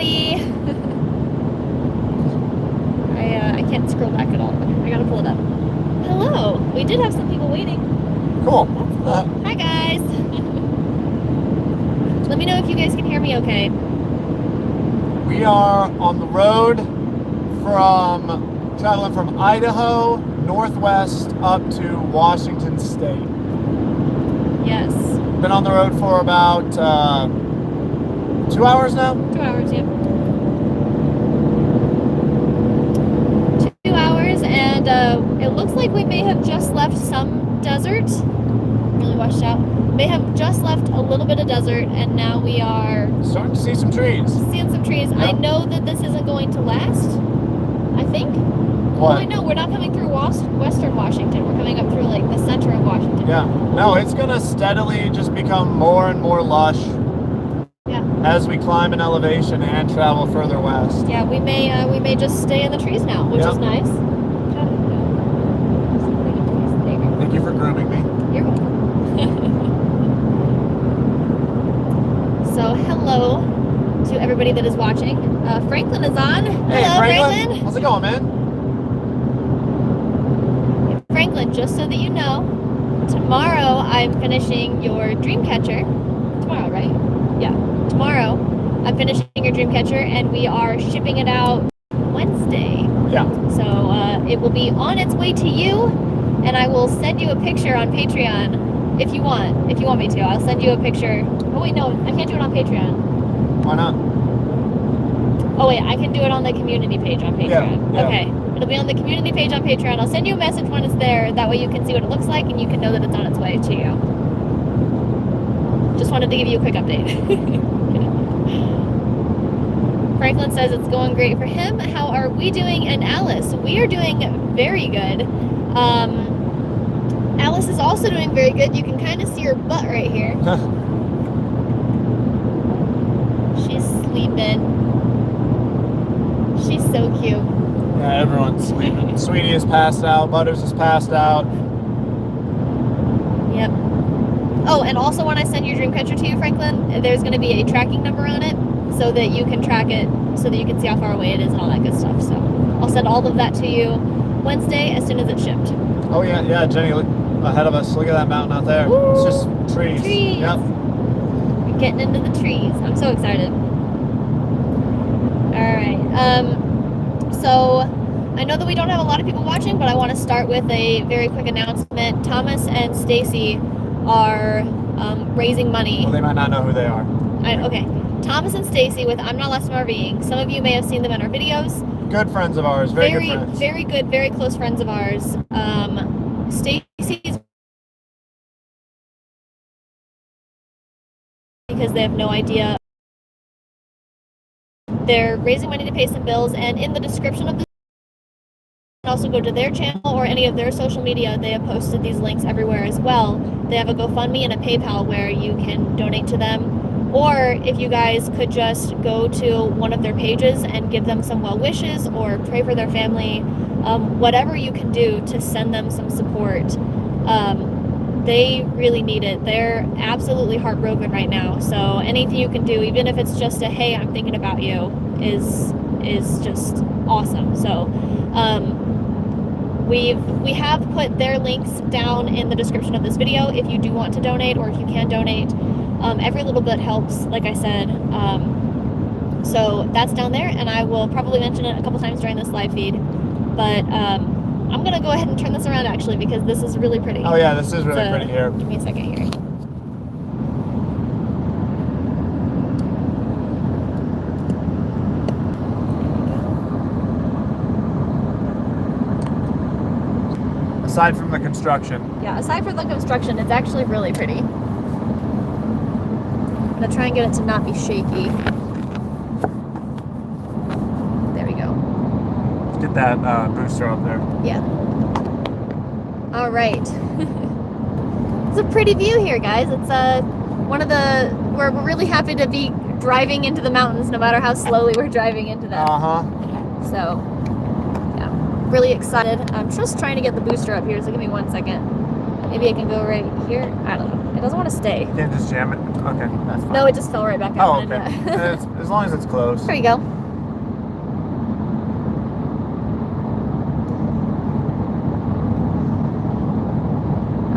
everybody. I can't scroll back at all. I gotta pull it up. Hello. We did have some people waiting. Cool. That's cool. Hi guys. Let me know if you guys can hear me okay. We are on the road traveling from Idaho, northwest, up to Washington State. Yes. Been on the road for about 2 hours now? 2 hours, yeah. 2 hours, and it looks like we may have just left some desert. Really washed out. May have just left a little bit of desert, and now we are starting to see some trees. Seeing some trees. Yep. I know that this isn't going to last. I think. What? Oh, I know. We're not coming through Western Washington. We're coming up through like the center of Washington. Yeah. No, it's gonna steadily just become more and more lush. Yeah. As we climb in elevation and travel further west. Yeah, we may just stay in the trees now, which is nice. Thank you for grooming me. You're welcome. So hello to everybody that is watching. Franklin is on. Hey, Hello, Franklin. How's it going, man? Franklin, just so that you know, tomorrow I'm finishing your dream catcher. Tomorrow, right? Yeah. Tomorrow I'm finishing your dream catcher, and we are shipping it out Wednesday. Yeah. So it will be on its way to you, and I will send you a picture on Patreon if you want me to. I'll send you a picture. Oh wait, no, I can't do it on Patreon. Why not? Oh wait, I can do it on the community page on Patreon. Yeah. Okay, it'll be on the community page on Patreon. I'll send you a message when it's there. That way you can see what it looks like, and you can know that it's on its way to you. Just wanted to give you a quick update. Franklin says it's going great for him. How are we doing? And Alice, we are doing very good. Alice is also doing very good. You can kind of see her butt right here. She's sleeping. She's so cute. Yeah, everyone's sleeping. Sweetie is passed out. Butters is passed out. Yep. Oh, and also when I send your dream catcher to you, Franklin, there's going to be a tracking number on it so that you can track it, so that you can see how far away it is and all that good stuff. So I'll send all of that to you Wednesday as soon as it's shipped. Oh yeah, Jenny, look ahead of us. Look at that mountain out there. Woo! It's just trees. Trees. Yep. We're getting into the trees. I'm so excited. All right. So I know that we don't have a lot of people watching, but I want to start with a very quick announcement. Thomas and Stacy are raising money. Well, they might not know who they are. Okay. Thomas and Stacy with I'm Not Less Than RVing. Some of you may have seen them in our videos. Good friends of ours. Very good friends. Very good, very close friends of ours. Stacy's because they have no idea. They're raising money to pay some bills, and in the description of the also go to their channel or any of their social media. They have posted these links everywhere as well. They have a GoFundMe and a PayPal where you can donate to them. Or if you guys could just go to one of their pages and give them some well wishes or pray for their family, whatever you can do to send them some support. They really need it. They're absolutely heartbroken right now. So anything you can do, even if it's just a hey, I'm thinking about you, is just awesome. So we have put their links down in the description of this video if you do want to donate, or if you can donate. Every little bit helps, like I said. So that's down there, and I will probably mention it a couple times during this live feed. But I'm going to go ahead and turn this around, actually, because this is really pretty. Oh, yeah, this is really pretty here. Give me a second here. Aside from the construction. Yeah, aside from the construction, it's actually really pretty. I'm going to try and get it to not be shaky. There we go. Get that booster up there. Yeah. All right. It's a pretty view here, guys. It's one of the... We're really happy to be driving into the mountains, no matter how slowly we're driving into them. So, yeah. Really excited. I'm just trying to get the booster up here, so give me 1 second. Maybe I can go right here. I don't know. It doesn't want to stay. You can't just jam it? Okay, that's fine. No, it just fell right back out. Oh, okay. As long as it's close. There we go.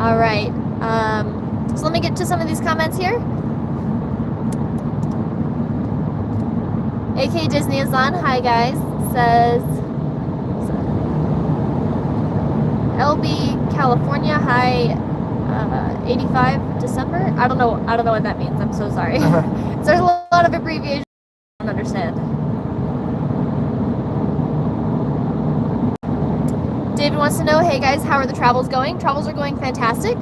All right. So let me get to some of these comments here. AK Disney is on. Hi guys. Says LB California. Hi. 85 December. I don't know what that means. I'm so sorry. There's a lot of abbreviations I don't understand. David wants to know, hey guys, how are the travels going? Travels are going fantastic.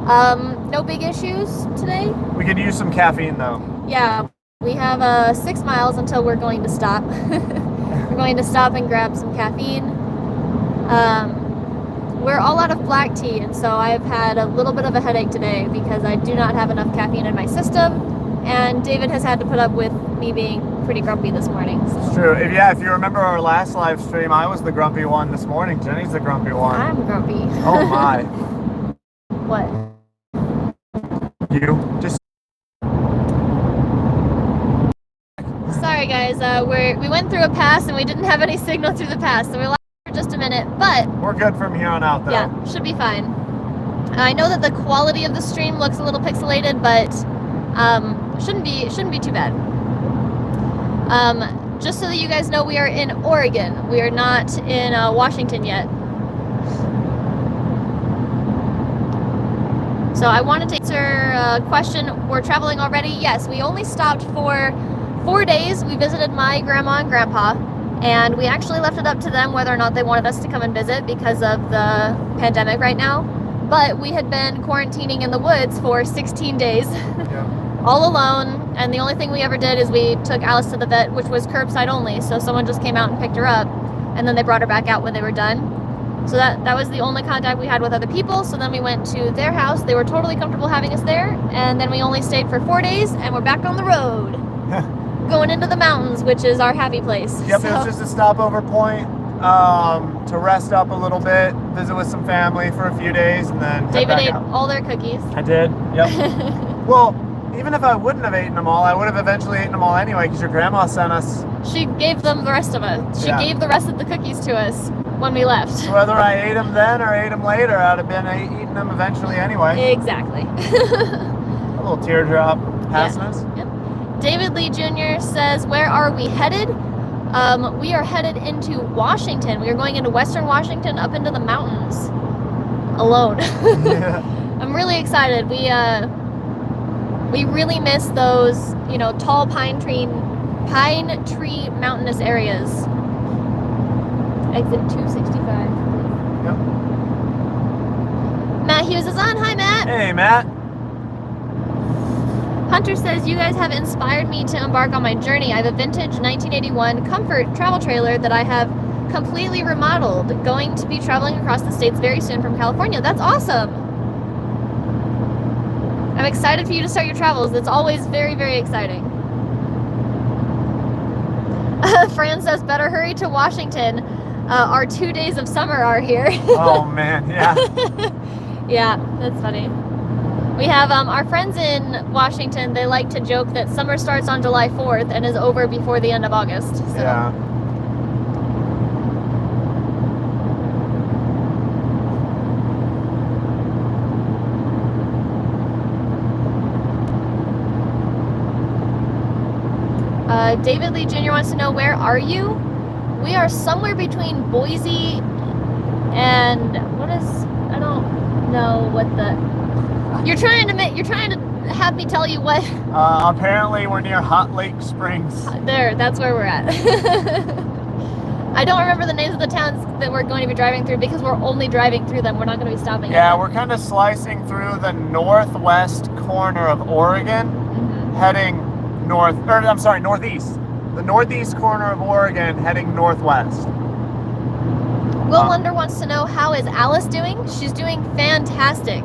No big issues today. We could use some caffeine though. Yeah, we have 6 miles until we're going to stop. We're going to stop and grab some caffeine. We're all out of black tea, and so I've had a little bit of a headache today because I do not have enough caffeine in my system, and David has had to put up with me being pretty grumpy this morning. So. It's true. If you remember our last live stream, I was the grumpy one this morning. Jenny's the grumpy one. I'm grumpy. Oh my. What? You just. Sorry guys, we went through a pass and we didn't have any signal through the pass, so we lost for just a minute, but we're good from here on out though. Yeah, should be fine. I know that the quality of the stream looks a little pixelated, but shouldn't be too bad. Just so that you guys know, we are in Oregon. We are not in Washington yet. So I wanted to answer a question. We're traveling already? Yes, we only stopped for 4 days. We visited my grandma and grandpa, and we actually left it up to them whether or not they wanted us to come and visit because of the pandemic right now. But we had been quarantining in the woods for 16 days, Yeah. all alone, and the only thing we ever did is we took Alice to the vet, which was curbside only, so someone just came out and picked her up, and then they brought her back out when they were done. So that was the only contact we had with other people. So then we went to their house. They were totally comfortable having us there, and then we only stayed for 4 days, and we're back on the road. Going into the mountains, which is our happy place. Yep, so. It was just a stopover point to rest up a little bit, visit with some family for a few days, and then David ate all their cookies. I did, yep. Well, even if I wouldn't have eaten them all, I would have eventually eaten them all anyway, because your grandma sent us. She gave them the rest of us. She gave the rest of the cookies to us when we left. So whether I ate them then or ate them later, I'd have been eating them eventually anyway. Exactly. A little teardrop passing us. Yep. David Lee Jr. says, where are we headed? We are headed into Washington. We are going into Western Washington, up into the mountains, alone. Yeah. I'm really excited. We really miss those, tall pine tree mountainous areas. Exit 265. Yep. Matt Hughes is on. Hi, Matt. Hey, Matt. Hunter says, you guys have inspired me to embark on my journey. I have a vintage 1981 Comfort travel trailer that I have completely remodeled. Going to be traveling across the states very soon from California. That's awesome. I'm excited for you to start your travels. It's always very, very exciting. Fran says, better hurry to Washington. Our 2 days of summer are here. Oh, man, yeah. Yeah, that's funny. We have our friends in Washington. They like to joke that summer starts on July 4th and is over before the end of August. So. Yeah. David Lee Jr. wants to know, where are you? We are somewhere between Boise and I don't know what the. You're trying to have me tell you what? Apparently we're near Hot Lake Springs. There, that's where we're at. I don't remember the names of the towns that we're going to be driving through because we're only driving through them. We're not going to be stopping. Yeah, we're kind of slicing through the northwest corner of Oregon, heading northeast. The northeast corner of Oregon, heading northwest. Will Wonder wants to know, how is Alice doing? She's doing fantastic.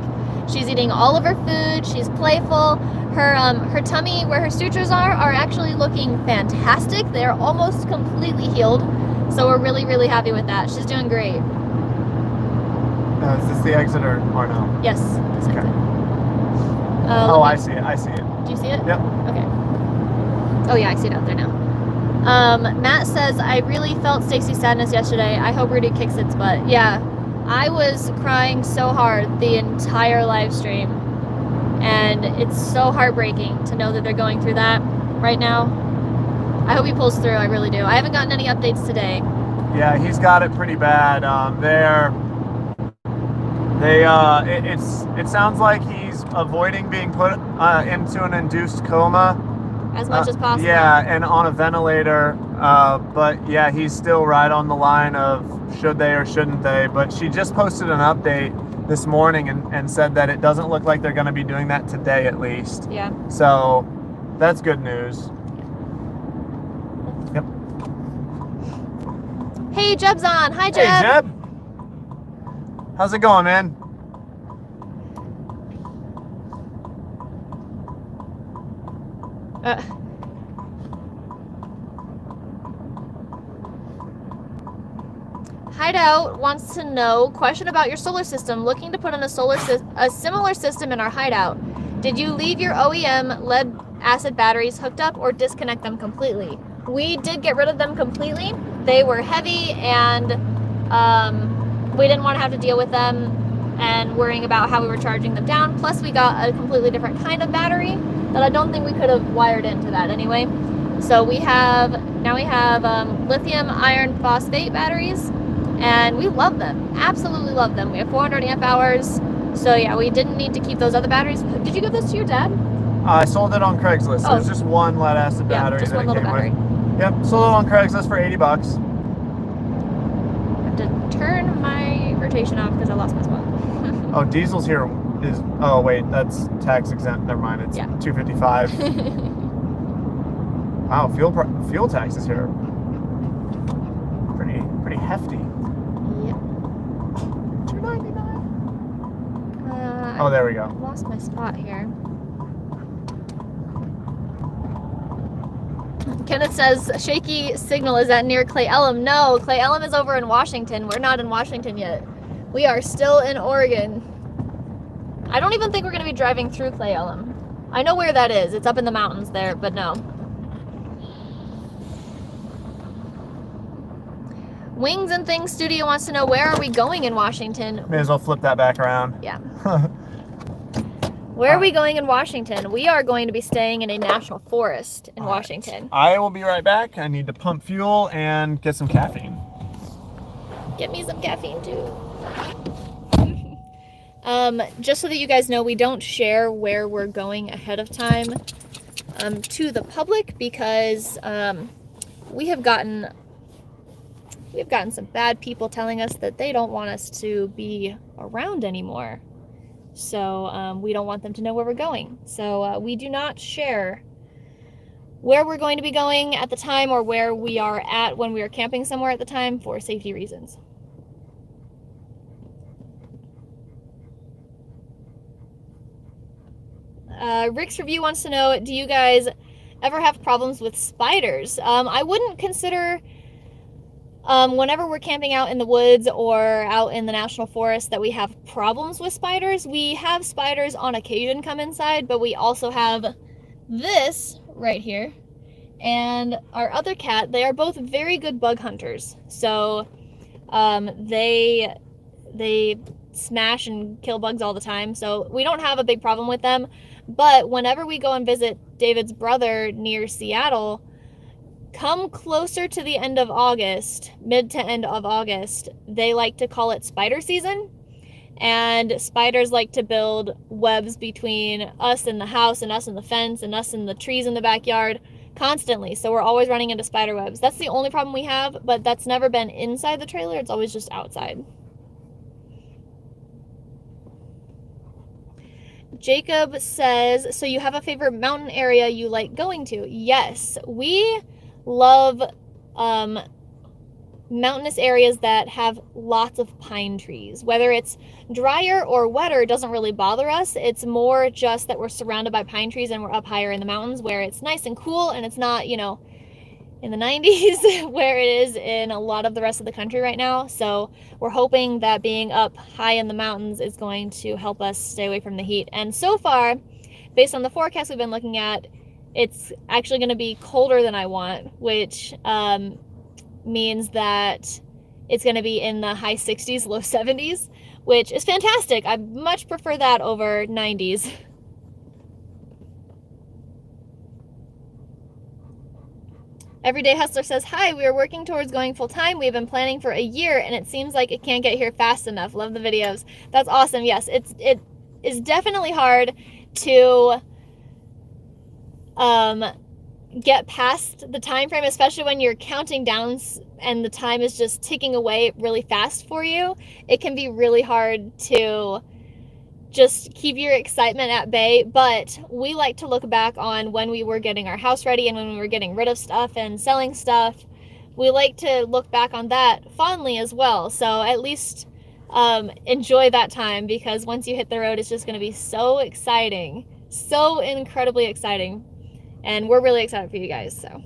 She's eating all of her food. She's playful. Her tummy, where her sutures are actually looking fantastic. They're almost completely healed. So we're really, really happy with that. She's doing great. Is this the exit or no? Yes. Okay. I see it. I see it. Do you see it? Yep. Okay. Oh yeah, I see it out there now. Matt says, I really felt Stacy's sadness yesterday. I hope Rudy kicks its butt. Yeah, I was crying so hard the entire live stream. And it's so heartbreaking to know that they're going through that right now. I hope he pulls through, I really do. I haven't gotten any updates today. Yeah, he's got it pretty bad. It sounds like he's avoiding being put into an induced coma as much as possible. Yeah, and on a ventilator. But yeah, he's still right on the line of should they or shouldn't they. But she just posted an update this morning and said that it doesn't look like they're going to be doing that today at least. Yeah. So that's good news. Yep. Hey, Jeb's on. Hi, Jeb. Hey, Jeb. How's it going, man? Hideout wants to know, question about your solar system. Looking to put in a similar system in our hideout. Did you leave your OEM lead acid batteries hooked up or disconnect them completely? We did get rid of them completely. They were heavy and we didn't want to have to deal with them and worrying about how we were charging them down. Plus we got a completely different kind of battery that I don't think we could have wired into that anyway. So we have lithium iron phosphate batteries. And we love them, absolutely love them. We have 400 amp hours. So yeah, we didn't need to keep those other batteries. Did you give those to your dad? I sold it on Craigslist. So there's just one lead acid battery. Just one little battery. Yep, sold it on Craigslist for $80. I have to turn my rotation off because I lost my spot. Oh, diesel's here is, oh wait, that's tax exempt. Never mind, it's $255. Wow, fuel tax is here. Pretty hefty. Oh, there we go. I lost my spot here. Kenneth says, shaky signal, is that near Clay Ellum? No, Clay Ellum is over in Washington. We're not in Washington yet. We are still in Oregon. I don't even think we're going to be driving through Clay Ellum. I know where that is. It's up in the mountains there, but no. Wings and Things Studio wants to know, where are we going in Washington? May as well flip that back around. Yeah. Where are we going in Washington? We are going to be staying in a national forest in Washington. I will be right back. I need to pump fuel and get some caffeine. Get me some caffeine too. Just so that you guys know, we don't share where we're going ahead of time to the public because we have gotten some bad people telling us that they don't want us to be around anymore. So we don't want them to know where we're going. So we do not share where we're going to be going at the time or where we are at when we are camping somewhere at the time for safety reasons. Rick's Review wants to know, do you guys ever have problems with spiders? I wouldn't consider whenever we're camping out in the woods or out in the national forest that we have problems with spiders. We have spiders on occasion come inside, but we also have this right here and our other cat. They are both very good bug hunters. So they smash and kill bugs all the time. So we don't have a big problem with them. But whenever we go and visit David's brother near Seattle, come closer to the end of August, mid to end of August, they like to call it spider season. And spiders like to build webs between us and the house and us and the fence and us and the trees in the backyard constantly. So we're always running into spider webs. That's the only problem we have, but that's never been inside the trailer. It's always just outside. Jacob says, so you have a favorite mountain area you like going to? Yes, we love mountainous areas that have lots of pine trees. Whether it's drier or wetter, it doesn't really bother us. It's more just that we're surrounded by pine trees and we're up higher in the mountains where it's nice and cool and it's not, in the 90s where it is in a lot of the rest of the country right now. So we're hoping that being up high in the mountains is going to help us stay away from the heat. And so far, based on the forecast we've been looking at, it's actually going to be colder than I want, which means that it's going to be in the high 60s, low 70s, which is fantastic. I much prefer that over 90s. Everyday Hustler says, hi, we are working towards going full-time. We've been planning for a year, and it seems like it can't get here fast enough. Love the videos. That's awesome. Yes, it is definitely hard to get past the time frame, especially when you're counting down and the time is just ticking away really fast for you. It can be really hard to just keep your excitement at bay, but we like to look back on when we were getting our house ready and when we were getting rid of stuff and selling stuff. We like to look back on that fondly as well. So at least enjoy that time, because once you hit the road, it's just going to be so exciting, so incredibly exciting. And we're really excited for you guys, so.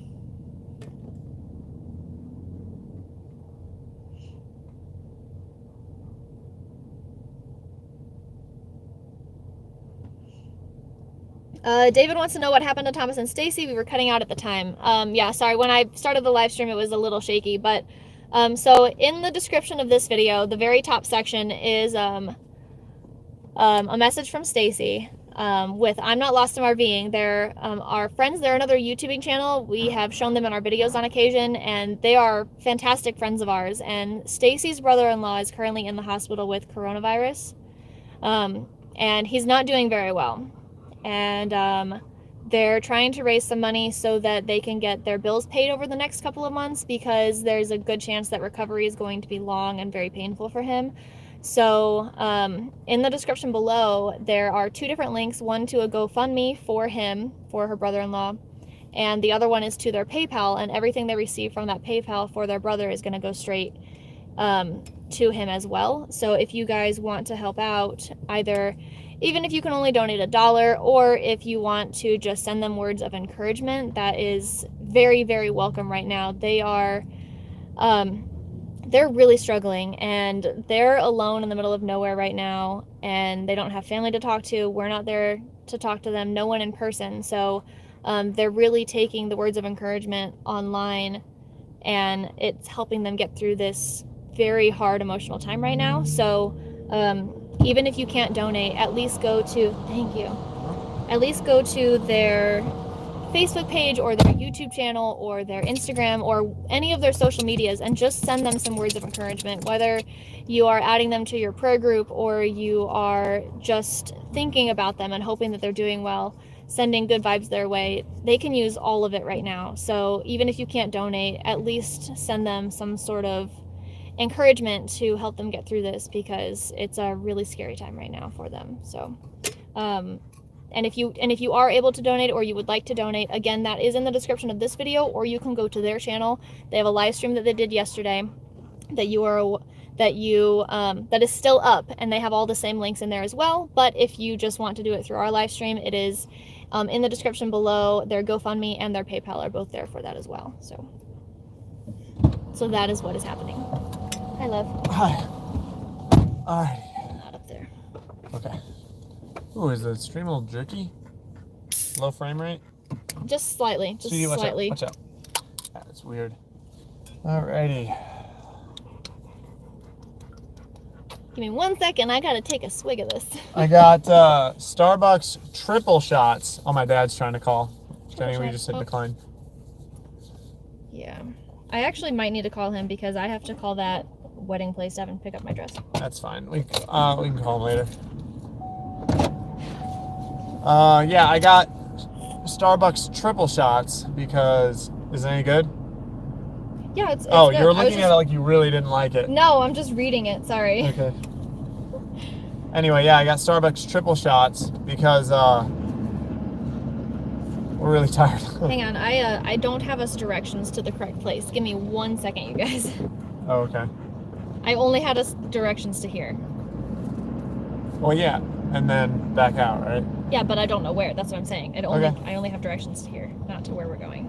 David wants to know what happened to Thomas and Stacy. We were cutting out at the time. Yeah, sorry, when I started the live stream, it was a little shaky, but so in the description of this video, the very top section is a message from Stacy with I'm Not Lost in RVing. They're our friends. They're another YouTubing channel. We have shown them in our videos on occasion, and they are fantastic friends of ours. And Stacy's brother-in-law is currently in the hospital with coronavirus, and he's not doing very well. And they're trying to raise some money so that they can get their bills paid over the next couple of months, because there's a good chance that recovery is going to be long and very painful for him. So in the description below, there are two different links, one to a GoFundMe for him, for her brother-in-law, and the other one is to their PayPal, and everything they receive from that PayPal for their brother is going to go straight to him as well. So if you guys want to help out, either even if you can only donate $1, or if you want to just send them words of encouragement, that is very, very welcome right now. They are, they're really struggling, and they're alone in the middle of nowhere right now, and they don't have family to talk to. We're not there to talk to them, no one in person. So they're really taking the words of encouragement online, and it's helping them get through this very hard emotional time right now. So even if you can't donate, at least go to, thank you, at least go to their Facebook page or their YouTube channel or their Instagram or any of their social medias, and just send them some words of encouragement. Whether you are adding them to your prayer group or you are just thinking about them and hoping that they're doing well, sending good vibes their way, they can use all of it right now. So even if you can't donate, at least send them some sort of encouragement to help them get through this, because it's a really scary time right now for them. So and if you are able to donate, or you would like to donate, again, that is in the description of this video, or you can go to their channel. They have a live stream that they did yesterday that is still up, and they have all the same links in there as well. But if you just want to do it through our live stream, it is in the description below. Their GoFundMe and their PayPal are both there for that as well. So that is what is happening. Hi, love. Hi. All right. Not up there. Okay. Ooh, is the stream a little jerky? Low frame rate? Just slightly. Just Sweetie, slightly. Watch out. That's weird. Alrighty. Give me 1 second. I gotta take a swig of this. I got Starbucks triple shots. Oh, my dad's trying to call. Jenny, we just hit decline. Yeah. I actually might need to call him, because I have to call that wedding place to have him pick up my dress. That's fine. We can call him later. Yeah, I got Starbucks triple shots because, is it any good? Yeah, it's oh, good. you're looking at it like you really didn't like it. No, I'm just reading it. Sorry. Okay. Anyway, yeah, I got Starbucks triple shots because we're really tired. Hang on, I don't have us directions to the correct place. Give me 1 second, you guys. Oh, okay. I only had us directions to here. Well, yeah, and then back out, right? Yeah, but I don't know where. That's what I'm saying. I only have directions to here, not to where we're going.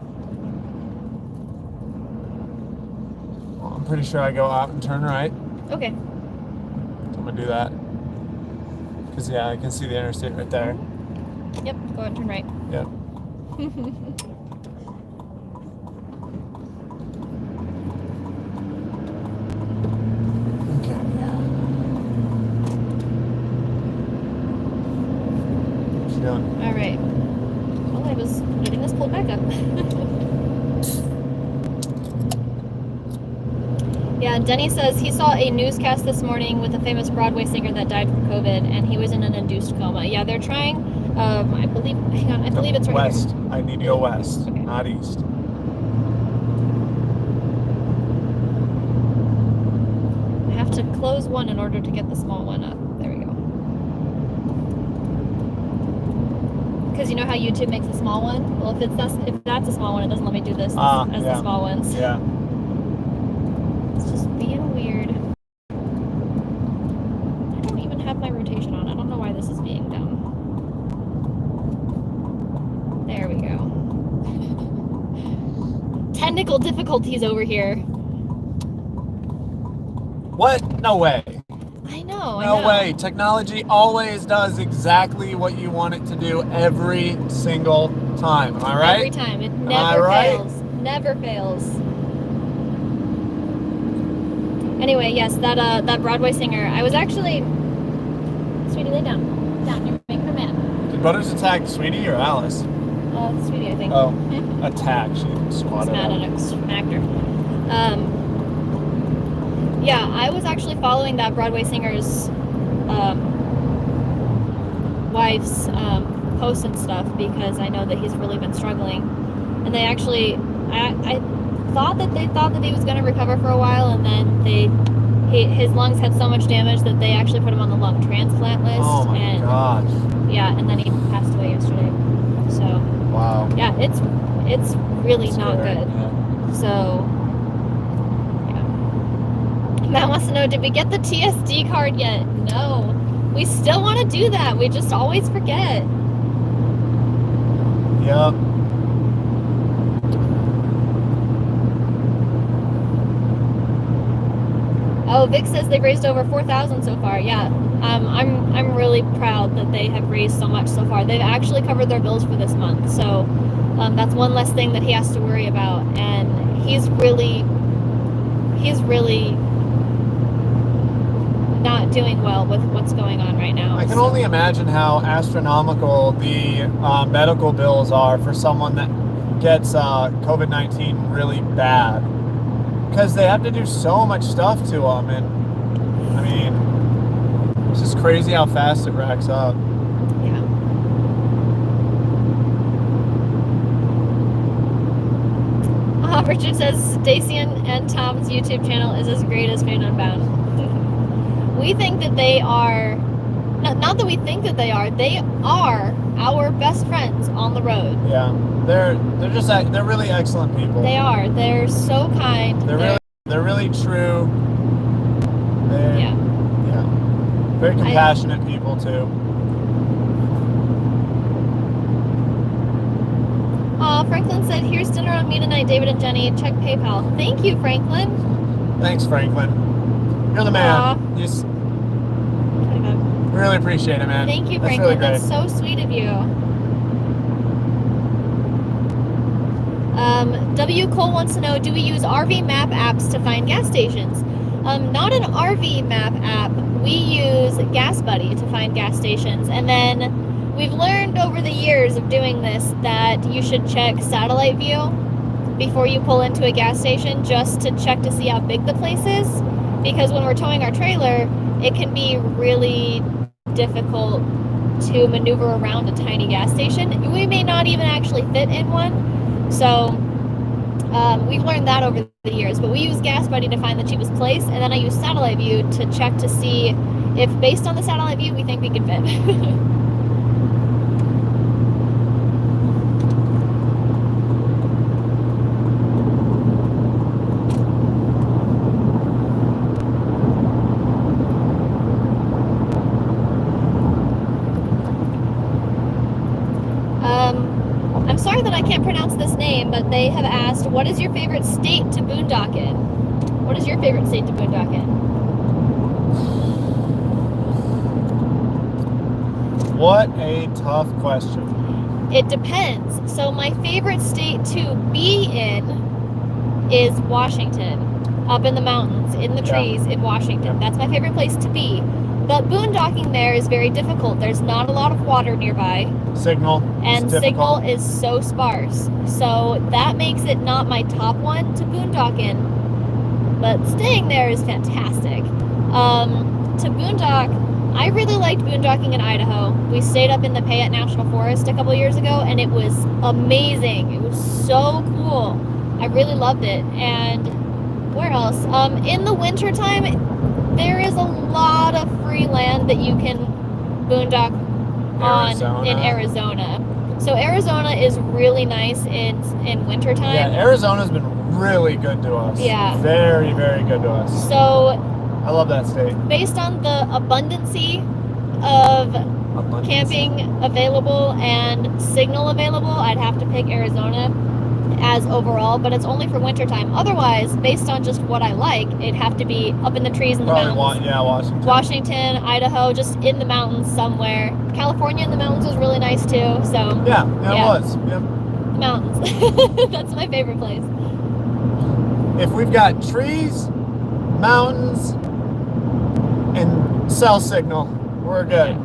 Well, I'm pretty sure I go out and turn right. Okay. So I'm gonna do that. Because, yeah, I can see the interstate right there. Yep, go out and turn right. Yep. Okay. What's she doing? All right. Well, I was getting this pulled back up. Yeah, Denny says he saw a newscast this morning with a famous Broadway singer that died from COVID, and he was in an induced coma. Yeah, they're trying, I believe, hang on, I believe it's right west. here. I need to go west, Okay. not east. I have to close one in order to get the small one up. There we go. Because you know how YouTube makes a small one? Well, if that's a small one, it doesn't let me do this as Yeah. the small ones. Yeah. It's just being weird. I don't even have my rotation on. I don't know why this is being dumb. There we go. Technical difficulties over here. What? No way. I know. No way. Technology always does exactly what you want it to do every single time. Am I right? Every time. It I never right? fails. Never fails. Anyway, yes, that Broadway singer. I was actually. Sweetie, lay down. Down. You're making a man. Did Butters attack Sweetie or Alice? Sweetie, I think. Oh, attack. She squatted Mad up. at an actor. Yeah, I was actually following that Broadway singer's wife's posts and stuff because I know that he's really been struggling. And they actually, I thought that he was going to recover for a while, and then his lungs had so much damage that they actually put him on the lung transplant list. Oh my gosh. Yeah, and then he passed away yesterday. So. Wow. Yeah, it's really not Scary. good. Yeah. So, yeah. Matt wants to know, did we get the TSD card yet? No. We still want to do that. We just always forget. Yep. Oh, Vic says they've raised over 4,000 so far. Yeah. I'm really proud that they have raised so much so far. They've actually covered their bills for this month. So, that's one less thing that he has to worry about. And he's really not doing well with what's going on right now. I can only imagine how astronomical the medical bills are for someone that gets COVID-19 really bad. Because they have to do so much stuff to them. And, I mean, it's just crazy how fast it racks up. Yeah. Richard says Stacy and Tom's YouTube channel is as great as Unbound. We think that they are, not that we think that they are our best friends on the road. Yeah, they're really excellent people. They are. They're so kind. They're really true. Yeah. Very compassionate people too. Franklin said, "Here's dinner on me tonight, David and Jenny. Check PayPal." Thank you, Franklin. Thanks, Franklin. You're the man. We really appreciate it, man. Thank you, That's Franklin. Really That's so sweet of you. W. Cole wants to know, do we use RV map apps to find gas stations? Not an RV map app. We use Gas Buddy to find gas stations. And then we've learned over the years of doing this that you should check satellite view before you pull into a gas station, just to check to see how big the place is. Because when we're towing our trailer, it can be really difficult to maneuver around a tiny gas station. We may not even actually fit in one. So we've learned that over the years. But we use Gas Buddy to find the cheapest place, and then I use satellite view to check to see if, based on the satellite view, we think we can fit. I'm sorry that I can't pronounce this name, but they have asked, what is your favorite state to boondock in? What What is your favorite state to boondock in? What a tough question. It depends. So my favorite state to be in is Washington, up in the mountains, in the trees in Washington. That's my favorite place to be. But boondocking there is very difficult. There's not a lot of water nearby. Signal. And signal is so sparse. So that makes it not my top one to boondock in. But staying there is fantastic. To boondock, I really liked boondocking in Idaho. We stayed up in the Payette National Forest a couple years ago, and it was amazing. It was so cool. I really loved it. And where else? In the wintertime, there is a lot of free land that you can boondock on in Arizona. So Arizona is really nice in wintertime. Yeah, Arizona's been really good to us. Yeah. Very, very good to us. So I love that state. Based on the abundancy of camping available and signal available, I'd have to pick Arizona as overall, but it's only for wintertime. Otherwise, based on just what I like, it'd have to be up in the trees in the mountains. Washington. Washington, Idaho, just in the mountains somewhere. California in the mountains was really nice too, so. Yeah, it was. Yep. The mountains. That's my favorite place. If we've got trees, mountains, and cell signal, we're good.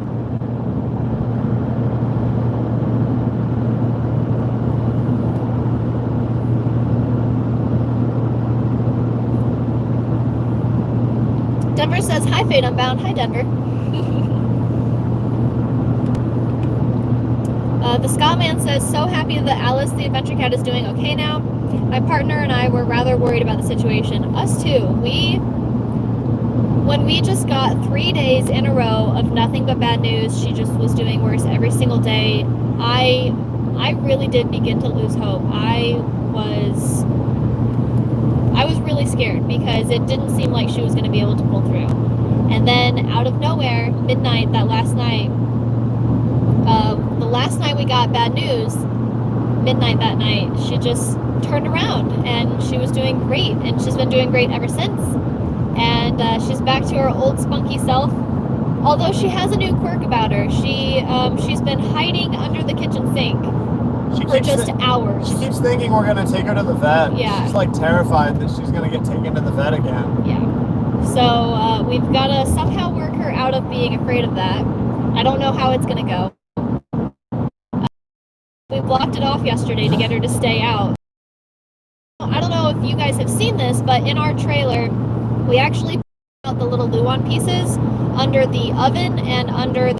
Denver says, hi, Fade Unbound. Hi, Denver. The Ska Man says, so happy that Alice the Adventure Cat is doing okay now. My partner and I were rather worried about the situation. Us too. When we just got 3 days in a row of nothing but bad news, she just was doing worse every single day. I really did begin to lose hope. I was really scared because it didn't seem like she was going to be able to pull through. And then out of nowhere, midnight, the last night we got bad news, midnight that night, she just turned around and she was doing great, and she's been doing great ever since. And she's back to her old spunky self, although she has a new quirk about her. She's been hiding under the kitchen sink for just hours. She keeps thinking we're going to take her to the vet. Yeah. She's like terrified that she's going to get taken to the vet again. Yeah. So we've got to somehow work her out of being afraid of that. I don't know how it's going to go. We blocked it off yesterday to get her to stay out. I don't know if you guys have seen this, but in our trailer, we actually put out the little Luan pieces under the oven and under the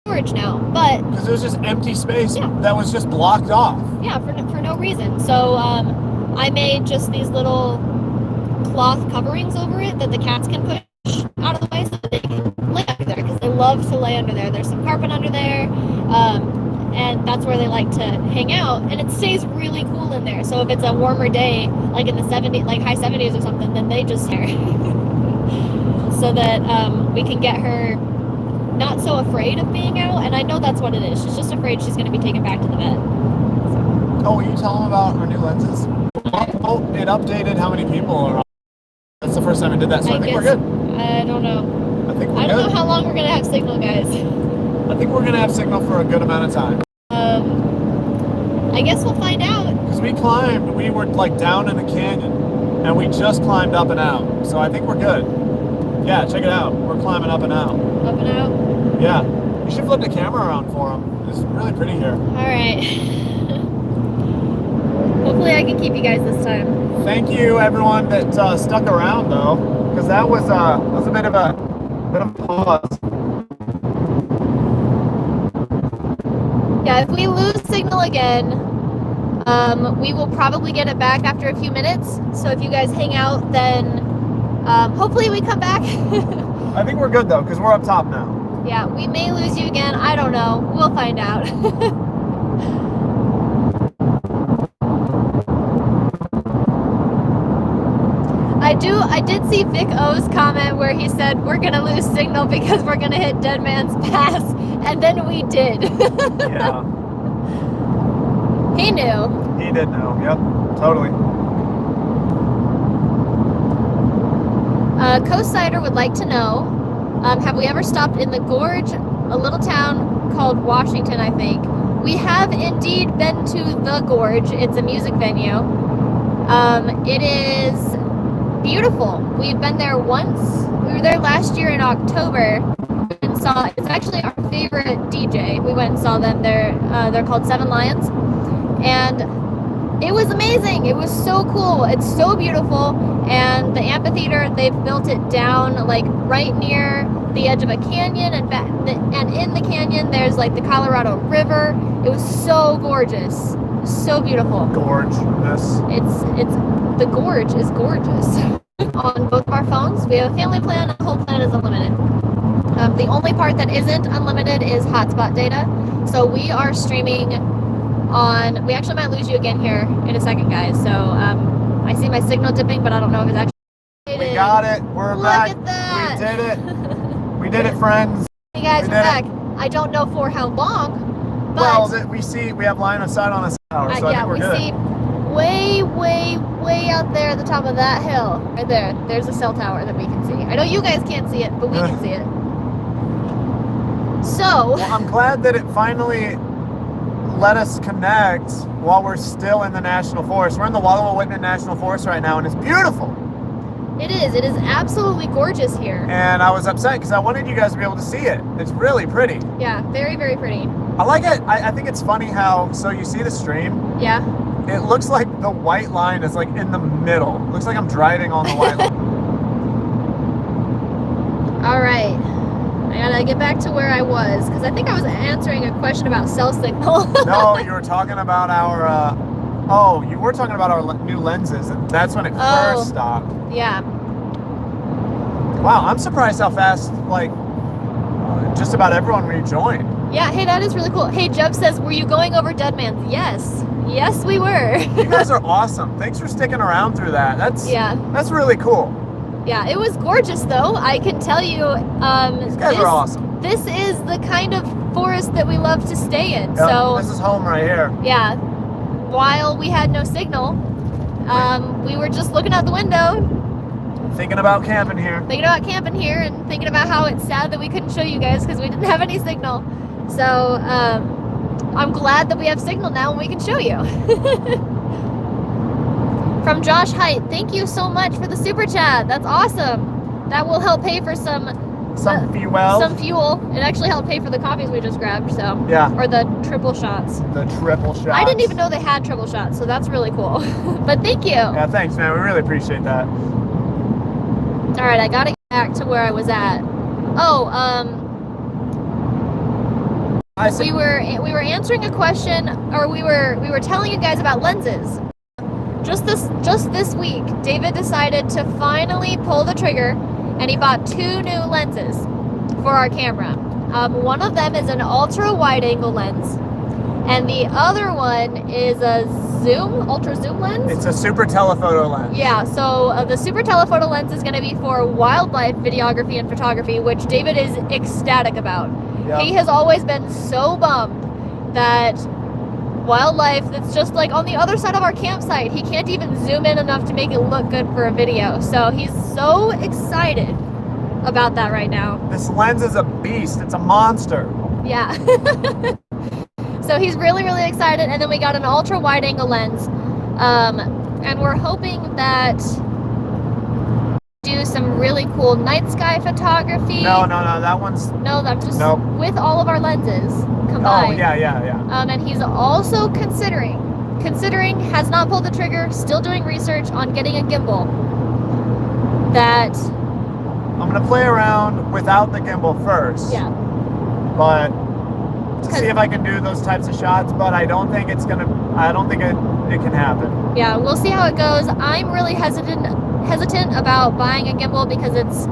storage now, but because there's just empty space that was just blocked off. Yeah, for no reason. So I made just these little cloth coverings over it that the cats can push out of the way so that they can lay under there, because they love to lay under there. There's some carpet under there, and that's where they like to hang out, and it stays really cool in there. So if it's a warmer day, like in the 70s, like high 70s or something, then they just stare so that we can get her not so afraid of being out. And I know that's what it is. She's just afraid she's going to be taken back to the vet. Oh, will you tell them about our new lenses? Oh, it updated how many people are on. That's the first time it did that, so I think we're good. I don't know. I think we're I good. don't know how long we're going to have signal, guys. I think we're going to have signal for a good amount of time. I guess we'll find out. Because we were like down in the canyon, and we just climbed up and out. So I think we're good. Yeah, check it out. We're climbing up and out. Up and out? Yeah. You should flip the camera around for them. It's really pretty here. All right. Hopefully I can keep you guys this time. Thank you, everyone that stuck around, though, because that was a bit of a pause. Yeah, if we lose signal again, we will probably get it back after a few minutes. So if you guys hang out, then hopefully we come back. I think we're good, though, because we're up top now. Yeah, we may lose you again. I don't know. We'll find out. I did see Vic O's comment where he said we're gonna lose signal because we're gonna hit Dead Man's Pass, and then we did. Yeah. He knew. He did know. Yep, totally. Coastsider would like to know, have we ever stopped in the Gorge, a little town called Washington, I think. We have indeed been to the Gorge. It's a music venue. It is beautiful. We've been there once. We were there last year in October and saw, it's actually our favorite DJ. We went and saw them. They're called Seven Lions. And it was amazing. It was so cool. It's so beautiful. And the amphitheater, they've built it down like right near the edge of a canyon, and in the canyon there's like the Colorado River. It was so gorgeous. So beautiful. Gorgeous. It's the Gorge is gorgeous. On both of our phones, we have a family plan, and the whole plan is unlimited. The only part that isn't unlimited is hotspot data. So we are streaming on, we actually might lose you again here in a second, guys. So I see my signal dipping, but I don't know if it's actually. We got it. We're back. Look at that. We did it. We did it, friends. Hey guys, we're back. It. I don't know for how long, but well, we have line of sight on us tower, so I yeah, think we're we good. see way out there at the top of that hill. Right there. There's a cell tower that we can see. I know you guys can't see it, but we can see it. So. Well, I'm glad that it finally let us connect while we're still in the National Forest. We're in the Wallowa-Whitman National Forest right now, and it's beautiful. It is. It is absolutely gorgeous here. And I was upset because I wanted you guys to be able to see it. It's really pretty. Yeah, very, very pretty. I like it. I think it's funny how, so you see the stream? Yeah. It looks like the white line is like in the middle. It looks like I'm driving on the white line. All right. I gotta get back to where I was, because I think I was answering a question about cell signal. No, you were talking about our, you were talking about our new lenses, and that's when it first stopped. Yeah. Wow, I'm surprised how fast, like, just about everyone rejoined. Yeah, hey, that is really cool. Hey, Jeb says, were you going over Dead Man's? Yes. Yes, we were. You guys are awesome. Thanks for sticking around through that. That's really cool. Yeah, it was gorgeous, though. I can tell you. These guys are awesome. This is the kind of forest that we love to stay in. Yep, so this is home right here. Yeah. While we had no signal, we were just looking out the window. Thinking about camping here. And thinking about how it's sad that we couldn't show you guys because we didn't have any signal. So I'm glad that we have signal now and we can show you. From Josh Height, thank you so much for the super chat. That's awesome. That will help pay for some fuel. Some fuel. It actually helped pay for the coffees we just grabbed. So yeah. Or the triple shots. The triple shots. I didn't even know they had triple shots, so that's really cool. But thank you. Yeah, thanks, man. We really appreciate that. All right, I gotta get back to where I was at. We were answering a question, or we were telling you guys about lenses. Just this week, David decided to finally pull the trigger, and he bought 2 new lenses for our camera. One of them is an ultra wide angle lens, and the other one is a ultra zoom lens. It's a super telephoto lens. Yeah, so the super telephoto lens is going to be for wildlife videography and photography, which David is ecstatic about. Yep. He has always been so bummed that wildlife that's just like on the other side of our campsite, he can't even zoom in enough to make it look good for a video. So he's so excited about that right now. This lens is a beast. It's a monster. Yeah. So he's really, really excited. And then we got an ultra wide angle lens. And we're hoping that do some really cool night sky photography. No, that one's... No, I'm just with all of our lenses combined. Oh, yeah. And he's also considering, has not pulled the trigger, still doing research on getting a gimbal. That... I'm going to play around without the gimbal first. Yeah. But to see if I can do those types of shots, but I don't think it can happen. Yeah, we'll see how it goes. I'm really hesitant about buying a gimbal because it's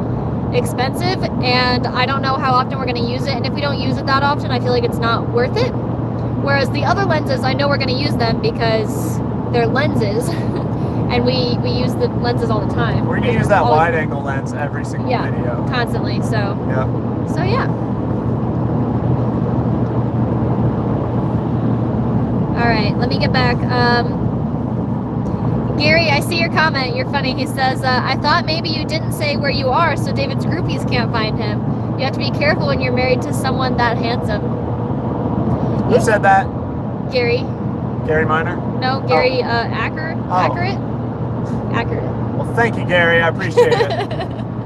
expensive and I don't know how often we're going to use it, and if we don't use it that often, I feel like it's not worth it. Whereas the other lenses, I know we're going to use them because they're lenses and we use the lenses all the time. We're going to use that wide angle lens every single video. Constantly. So yeah. All right, let me get back. Gary, I see your comment. You're funny. He says, I thought maybe you didn't say where you are so David's groupies can't find him. You have to be careful when you're married to someone that handsome. Who said that? Gary. Gary Minor? No, Gary Accurate? Accurate. Well, thank you, Gary. I appreciate it.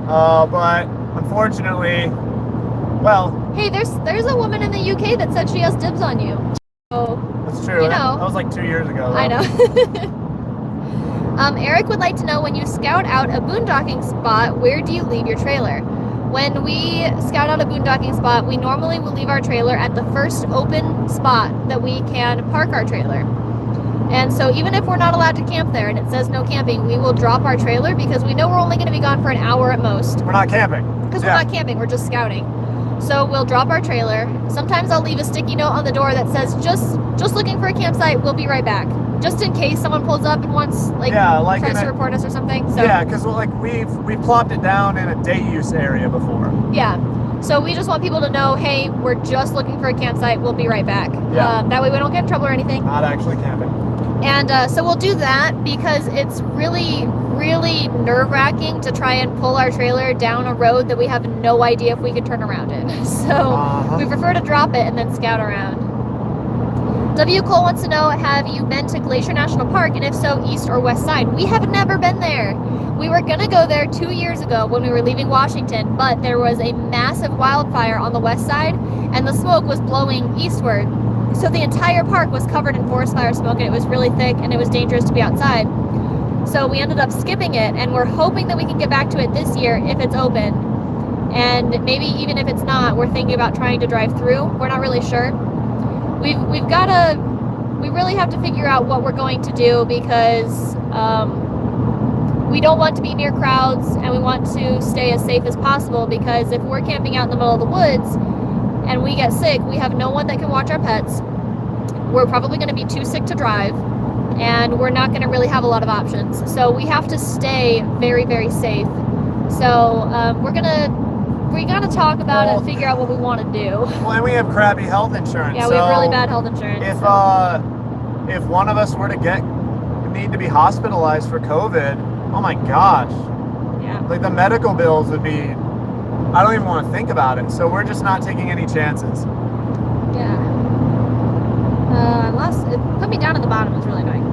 But unfortunately, well... Hey, there's a woman in the UK that said she has dibs on you. So, that's true. You know. That was like 2 years ago, though. I know. Eric would like to know, when you scout out a boondocking spot, where do you leave your trailer? When we scout out a boondocking spot, we normally will leave our trailer at the first open spot that we can park our trailer. And so even if we're not allowed to camp there and it says no camping, we will drop our trailer because we know we're only going to be gone for an hour at most. We're not camping. Because we're not camping, we're just scouting. So we'll drop our trailer. Sometimes I'll leave a sticky note on the door that says, just looking for a campsite, we'll be right back. Just in case someone pulls up and wants, tries to report us or something. So, yeah, because we've plopped it down in a day use area before. Yeah. So we just want people to know, hey, we're just looking for a campsite, we'll be right back. Yeah. That way we don't get in trouble or anything. Not actually camping. And so we'll do that because it's really, really nerve-wracking to try and pull our trailer down a road that we have no idea if we can turn around in. So we prefer to drop it and then scout around. W. Cole wants to know, have you been to Glacier National Park? And if so, east or west side? We have never been there. We were going to go there 2 years ago when we were leaving Washington, but there was a massive wildfire on the west side and the smoke was blowing eastward. So the entire park was covered in forest fire smoke and it was really thick and it was dangerous to be outside. So we ended up skipping it and we're hoping that we can get back to it this year if it's open. And maybe even if it's not, we're thinking about trying to drive through. We're not really sure. We really have to figure out what we're going to do because we don't want to be near crowds and we want to stay as safe as possible, because if we're camping out in the middle of the woods and we get sick, we have no one that can watch our pets. We're probably going to be too sick to drive and we're not going to really have a lot of options. So we have to stay very, very safe. So we gotta talk about it and figure out what we want to do. Well, and we have crappy health insurance. Yeah, we have really bad health insurance. If one of us were to need to be hospitalized for COVID, oh my gosh. Yeah. Like the medical bills would be, I don't even want to think about it. So we're just not taking any chances. Yeah. It put me down at the bottom. It's really annoying.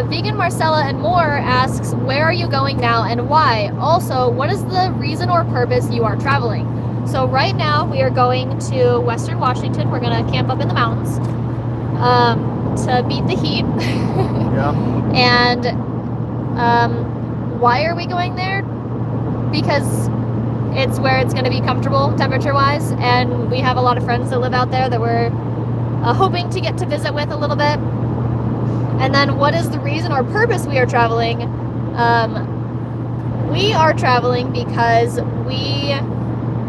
Vegan Marcella and More asks, where are you going now and why? Also, what is the reason or purpose you are traveling? So right now we are going to Western Washington. We're going to camp up in the mountains to beat the heat. Yeah. And why are we going there? Because it's where it's going to be comfortable temperature-wise, and we have a lot of friends that live out there that we're hoping to get to visit with a little bit. And then what is the reason or purpose we are traveling? We are traveling because we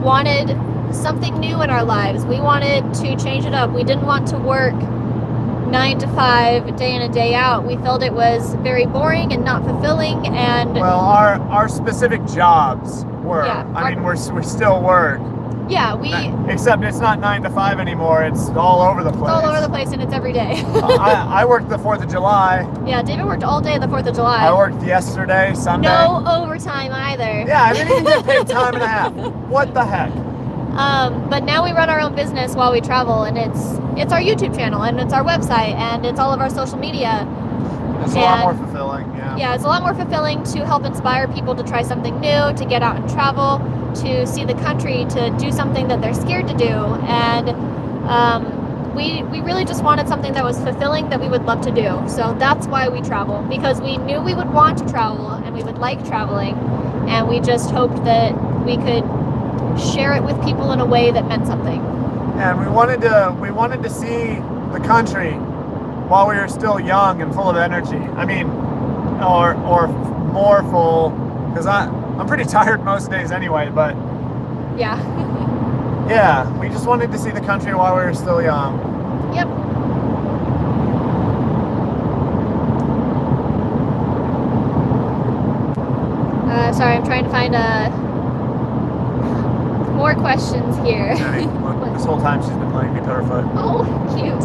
wanted something new in our lives. We wanted to change it up. We didn't want to work 9 to 5, day in and day out. We felt it was very boring and not fulfilling. And well, our specific jobs were. Yeah, I mean, we still work. Yeah, except it's not 9 to 5 anymore. It's all over the place. It's all over the place, and it's every day. I worked the 4th of July. Yeah, David worked all day the 4th of July. I worked yesterday, Sunday. No overtime either. Yeah, I didn't even get paid time and a half. What the heck? But now we run our own business while we travel, and it's our YouTube channel, and it's our website, and it's all of our social media. It's a lot more fulfilling, yeah. Yeah, it's a lot more fulfilling to help inspire people to try something new, to get out and travel, to see the country, to do something that they're scared to do. And we really just wanted something that was fulfilling, that we would love to do. So that's why we travel, because we knew we would want to travel and we would like traveling, and we just hoped that we could share it with people in a way that meant something. And we wanted to see the country while we were still young and full of energy. I mean, or more full, because I'm pretty tired most days anyway, but yeah. Yeah, we just wanted to see the country while we were still young. Yep. Sorry, I'm trying to find more more questions here. Jenny, look, this whole time she's been letting me put her foot. Oh, cute.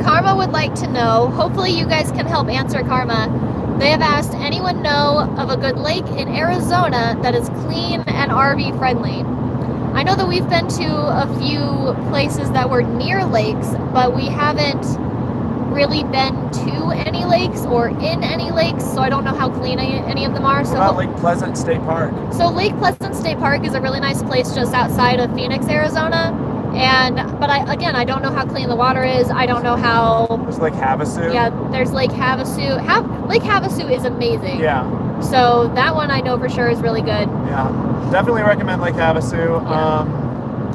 Karma would like to know, hopefully you guys can help answer Karma. They have asked, anyone know of a good lake in Arizona that is clean and RV friendly? I know that we've been to a few places that were near lakes, but we haven't really been to any lakes or in any lakes, so I don't know how clean any of them are. So what about Lake Pleasant State Park? So Lake Pleasant State Park is a really nice place just outside of Phoenix, Arizona. But I don't know how clean the water is. I don't know how. There's Lake Havasu. Yeah, there's Lake Havasu. Lake Havasu is amazing. Yeah. So that one I know for sure is really good. Yeah, definitely recommend Lake Havasu. Yeah.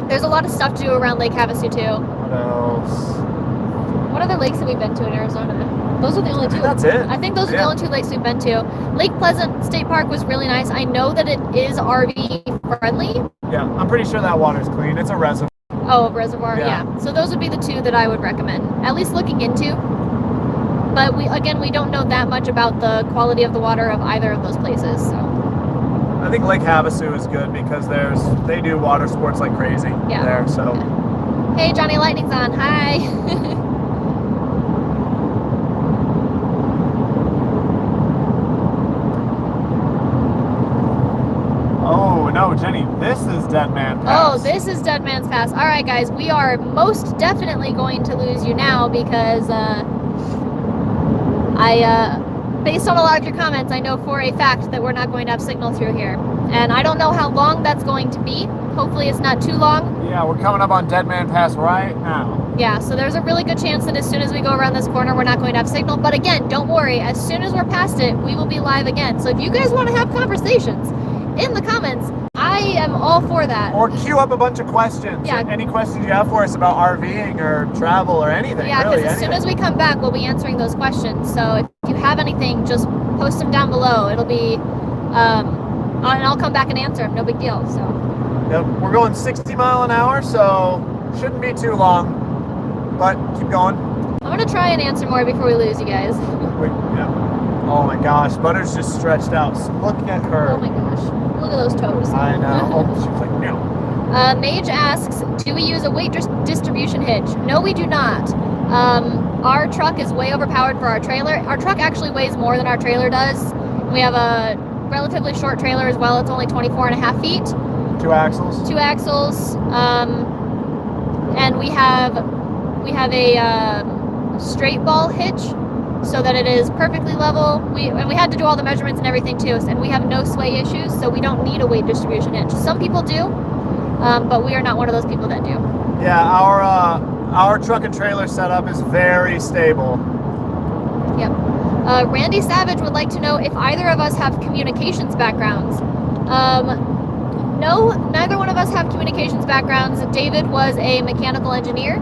There's a lot of stuff to do around Lake Havasu too. What else? What other lakes have we been to in Arizona? Those are the only two. That's it. I think those are the only two lakes we've been to. Lake Pleasant State Park was really nice. I know that it is RV friendly. Yeah, I'm pretty sure that water's clean. It's a reservoir. Oh, reservoir, yeah. So those would be the two that I would recommend, at least looking into. But we don't know that much about the quality of the water of either of those places. So I think Lake Havasu is good because they do water sports like crazy there. So Hey, Johnny Lightning's on. Hi. Oh no, Jenny, this is Dead Man Pass. Oh, this is Dead Man's Pass. All right, guys, we are most definitely going to lose you now because based on a lot of your comments, I know for a fact that we're not going to have signal through here. And I don't know how long that's going to be. Hopefully it's not too long. Yeah, we're coming up on Dead Man Pass right now. Yeah, so there's a really good chance that as soon as we go around this corner, we're not going to have signal. But again, don't worry. As soon as we're past it, we will be live again. So if you guys want to have conversations in the comments, I am all for that. Or queue up a bunch of questions. Yeah. Any questions you have for us about RVing or travel or anything. Yeah, really, because as soon as we come back, we'll be answering those questions. So if you have anything, just post them down below. It'll be, and I'll come back and answer them. No big deal. So. Yep, we're going 60 mile an hour, so shouldn't be too long. But keep going. I'm gonna try and answer more before we lose you guys. Yeah. Oh my gosh, Butter's just stretched out. Look at her. Oh my gosh. Look at those toes. I know. Oh, she was like, no. Mage asks, do we use a weight distribution hitch? No, we do not. Our truck is way overpowered for our trailer. Our truck actually weighs more than our trailer does. We have a relatively short trailer as well. It's only 24 and a half feet. 2 axles. 2 axles. And we have a straight ball hitch so that it is perfectly level. We had to do all the measurements and everything too, and we have no sway issues, so we don't need a weight distribution hitch. Some people do, but we are not one of those people that do. Yeah, our truck and trailer setup is very stable. Yep. Randy Savage would like to know if either of us have communications backgrounds. No, neither one of us have communications backgrounds. David was a mechanical engineer.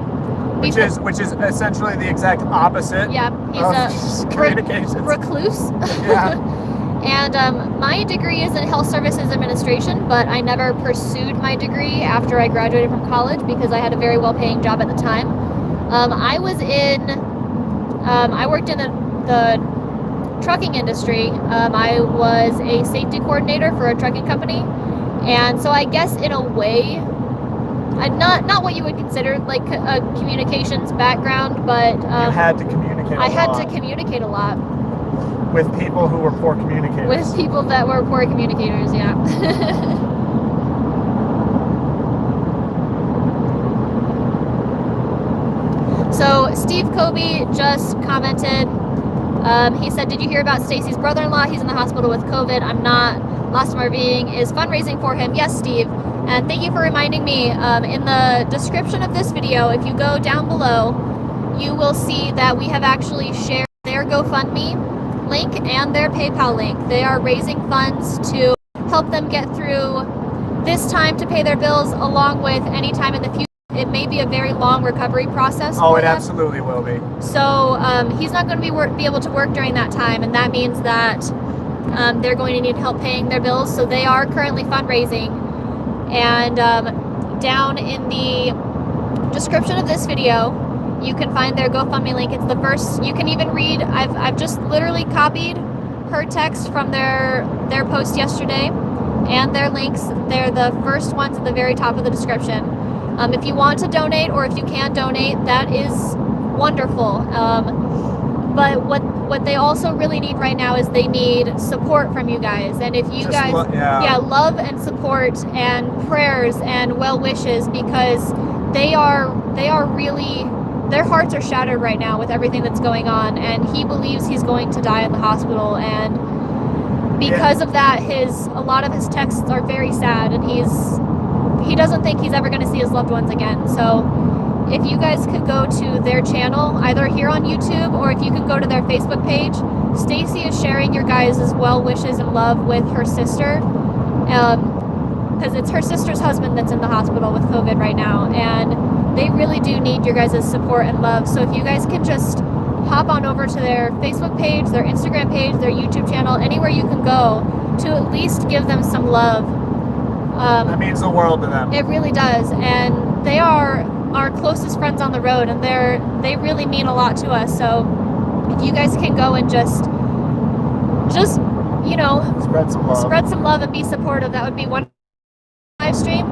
Which is essentially the exact opposite. Yeah, he's a communications. recluse. Yeah. And my degree is in health services administration, but I never pursued my degree after I graduated from college because I had a very well-paying job at the time. I worked in the trucking industry. I was a safety coordinator for a trucking company. And so I guess in a way, not what you would consider like a communications background, but you had to communicate. I had to communicate a lot with people who were poor communicators. With people that were poor communicators, yeah. So Steve Kobe just commented. He said, "Did you hear about Stacy's brother-in-law? He's in the hospital with COVID. I'm not. Lost RVing is fundraising for him." Yes, Steve. And thank you for reminding me. In the description of this video, if you go down below, you will see that we have actually shared their GoFundMe link and their PayPal link. They are raising funds to help them get through this time to pay their bills, along with any time in the future. It may be a very long recovery process. Oh, it absolutely will be. So he's not going to be able to work during that time, and that means that they're going to need help paying their bills. So they are currently fundraising. And down in the description of this video, you can find their GoFundMe link. It's the first. You can even read. I've just literally copied her text from their post yesterday, and their links. They're the first ones at the very top of the description. If you want to donate, or if you can donate, that is wonderful. But what they also really need right now is they need support from you guys. And if you guys, love and support and prayers and well wishes, because they are really, their hearts are shattered right now with everything that's going on. And he believes he's going to die in the hospital. And because of that, a lot of his texts are very sad, and he doesn't think he's ever going to see his loved ones again. So if you guys could go to their channel, either here on YouTube, or if you could go to their Facebook page, Stacy is sharing your guys' well wishes and love with her sister, because it's her sister's husband that's in the hospital with COVID right now, and they really do need your guys' support and love. So if you guys can just hop on over to their Facebook page, their Instagram page, their YouTube channel, anywhere you can go to at least give them some love. That means the world to them. It really does, and they are our closest friends on the road, and they really mean a lot to us. So if you guys can go and just spread some love and be supportive, that would be one live stream.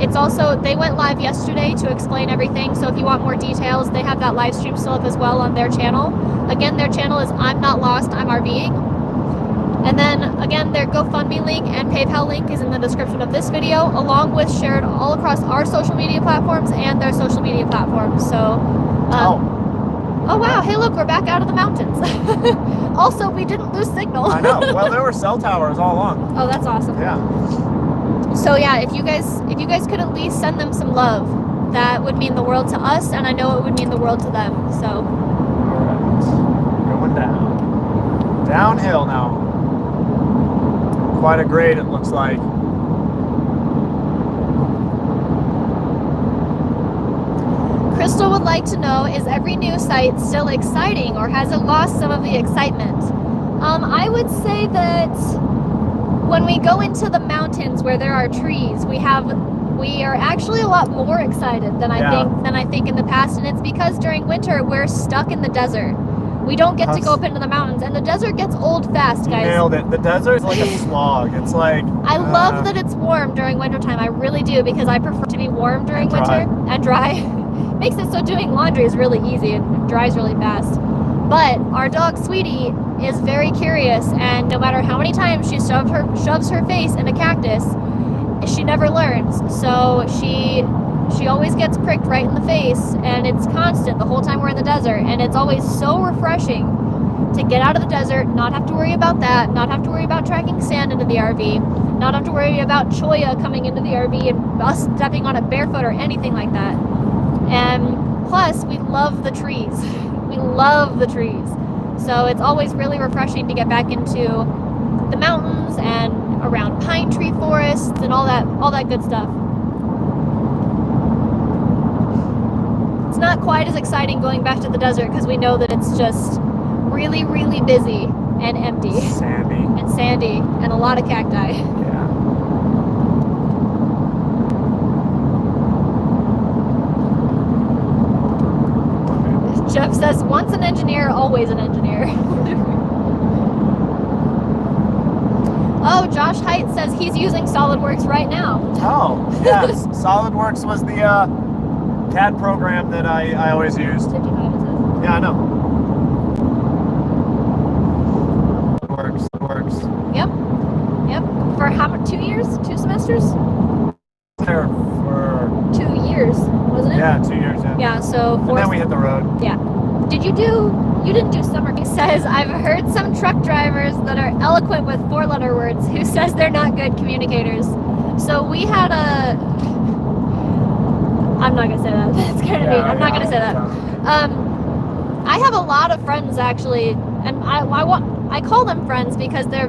It's also, they went live yesterday to explain everything, so if you want more details, they have that live stream still up as well on their channel. Again, their channel is I'm Not Lost, I'm RVing. And then again, their GoFundMe link and PayPal link is in the description of this video, along with shared all across our social media platforms and their social media platforms. So, oh wow, hey look, we're back out of the mountains. Also, we didn't lose signal. I know. Well, there were cell towers all along. Oh, that's awesome. Yeah. So yeah, if you guys could at least send them some love, that would mean the world to us, and I know it would mean the world to them. So. All right. Going down. Downhill now. Quite a grade, it looks like. Crystal would like to know, is every new site still exciting, or has it lost some of the excitement? I would say that when we go into the mountains where there are trees, we are actually a lot more excited than I think in the past, and it's because during winter we're stuck in the desert. We don't get to go up into the mountains, and the desert gets old fast, guys. You nailed it. The desert is like a slog. It's like... I love that it's warm during wintertime. I really do, because I prefer to be warm during winter and dry. Makes it so doing laundry is really easy and dries really fast. But our dog, Sweetie, is very curious, and no matter how many times she shoves her face in a cactus, she never learns. So she always gets pricked right in the face, and it's constant the whole time we're in the desert, and it's always so refreshing to get out of the desert, not have to worry about that, not have to worry about tracking sand into the RV, not have to worry about cholla coming into the RV and us stepping on it barefoot or anything like that. And plus, we love the trees. We love the trees. So it's always really refreshing to get back into the mountains and around pine tree forests and all that good stuff. It's not quite as exciting going back to the desert, because we know that it's just really, really busy and empty. Sandy and a lot of cacti. Yeah. Jeff says, once an engineer, always an engineer. Oh, Josh Height says he's using SolidWorks right now. Oh, yes. SolidWorks was the CAD program that I always used. 55 it says. Yeah, I know. It works. Yep. For how much? 2 years? 2 semesters? There for 2 years, wasn't it? Yeah, 2 years. Yeah. So. And then we hit the road. Yeah. You didn't do summer. He says, I've heard some truck drivers that are eloquent with 4-letter words who says they're not good communicators. So we had I'm not gonna say that. That's kind of mean. I'm not gonna say that. I have a lot of friends actually, and I call them friends because they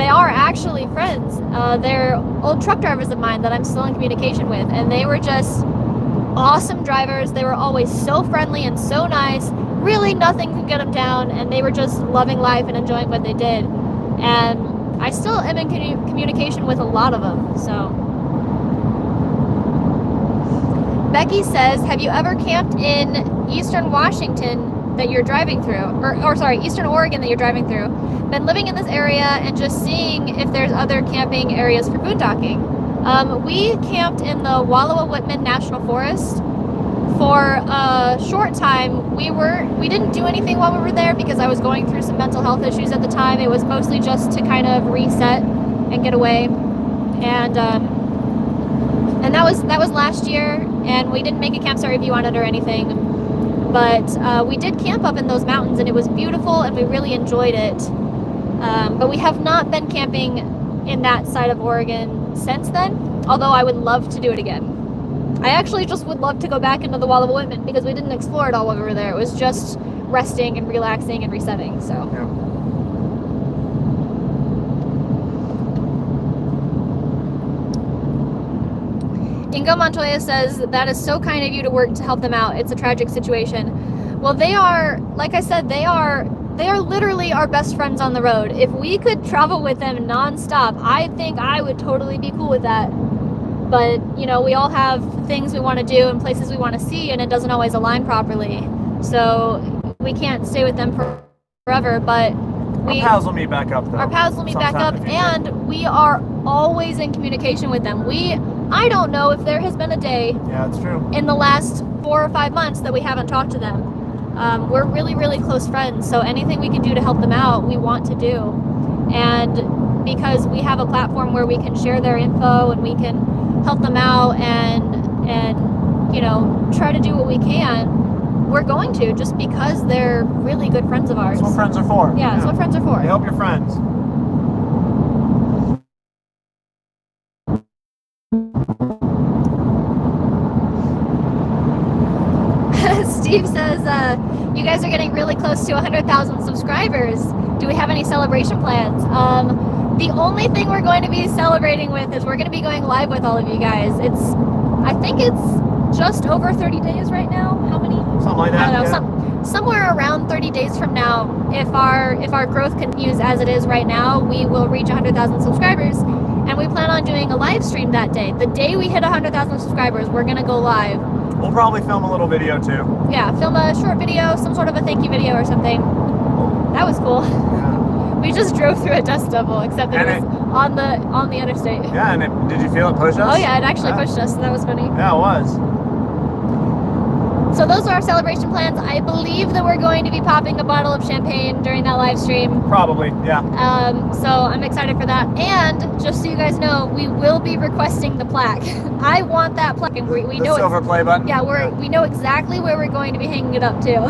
are actually friends. They're old truck drivers of mine that I'm still in communication with, and they were just awesome drivers. They were always so friendly and so nice. Really, nothing could get them down, and they were just loving life and enjoying what they did. And I still am in communication with a lot of them. So Becky says, have you ever camped in Eastern Washington that you're driving through? Or sorry, Eastern Oregon that you're driving through? Been living in this area and just seeing if there's other camping areas for boondocking. We camped in the Wallowa-Whitman National Forest for a short time. We didn't do anything while we were there because I was going through some mental health issues at the time. It was mostly just to kind of reset and get away. And that was last year, and we didn't make a campsite review on it or anything. But we did camp up in those mountains, and it was beautiful, and we really enjoyed it. But we have not been camping in that side of Oregon since then, although I would love to do it again. I actually just would love to go back into the Wallowa-Whitman because we didn't explore it all while we were there. It was just resting and relaxing and resetting. So. Yeah. Ingo Montoya says, that is so kind of you to work to help them out. It's a tragic situation. Well, they are, like I said, they are literally our best friends on the road. If we could travel with them nonstop, I think I would totally be cool with that. But, you know, we all have things we want to do and places we want to see, and it doesn't always align properly. So we can't stay with them forever, but our pals will meet back up, though. Our pals will meet back up, and we are always in communication with them. I don't know if there has been a day that's true. in the last 4 or 5 months that we haven't talked to them. We're really, really close friends, so anything we can do to help them out, we want to do. And because we have a platform where we can share their info and we can help them out and you know, try to do what we can, we're going to, just because they're really good friends of ours. That's what friends are for. Yeah, that's what friends are for. You help your friends. Steve says, you guys are getting really close to 100,000 subscribers. Do we have any celebration plans? The only thing we're going to be celebrating with is we're going to be going live with all of you guys. I think it's just over 30 days right now. How many? Something like that. I don't know, somewhere around 30 days from now, if our growth continues as it is right now, we will reach 100,000 subscribers. And we plan on doing a live stream that day. The day we hit 100,000 subscribers, we're going to go live. We'll probably film a little video too. Yeah, film a short video, some sort of a thank you video or something. That was cool. Yeah. We just drove through a dust devil, except that it was on the interstate. Yeah, and did you feel it push us? Oh yeah, it actually pushed us, so that was funny. Yeah, it was. So those are our celebration plans. I believe that we're going to be popping a bottle of champagne during that live stream. Probably, yeah. So I'm excited for that. And just so you guys know, we will be requesting the plaque. I want that plaque, and we know the silver play button. Yeah, we know exactly where we're going to be hanging it up too.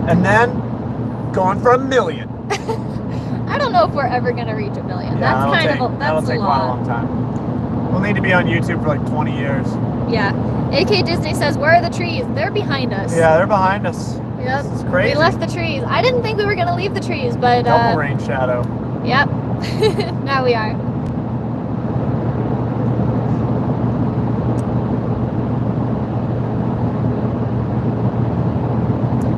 And then going for 1 million. I don't know if we're ever going to reach 1 million. Yeah, That'll take quite a long time. We'll need to be on YouTube for like 20 years. Yeah. AK Disney says, where are the trees? They're behind us. Yeah, they're behind us. Yep. This is crazy. We left the trees. I didn't think we were going to leave the trees, but... Double rain shadow. Yep. Now we are.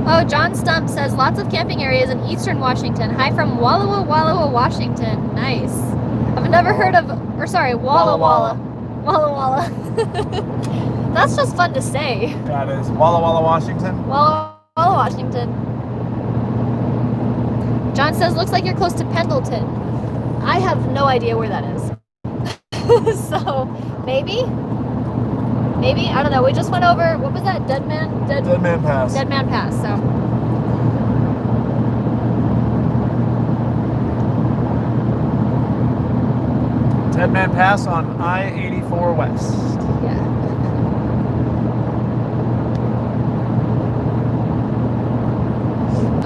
Oh, John Stump says, lots of camping areas in eastern Washington. Hi from Wallowa, Washington. Nice. I've never heard of, Walla Walla. Walla Walla. That's just fun to say. That is. Walla Walla, Washington. Walla Walla, Washington. John says, looks like you're close to Pendleton. I have no idea where that is. So, maybe? I don't know. We just went over, what was that? Dead Man Pass. Dead Man Pass, so. Dead Man Pass on I-84 West. Yeah.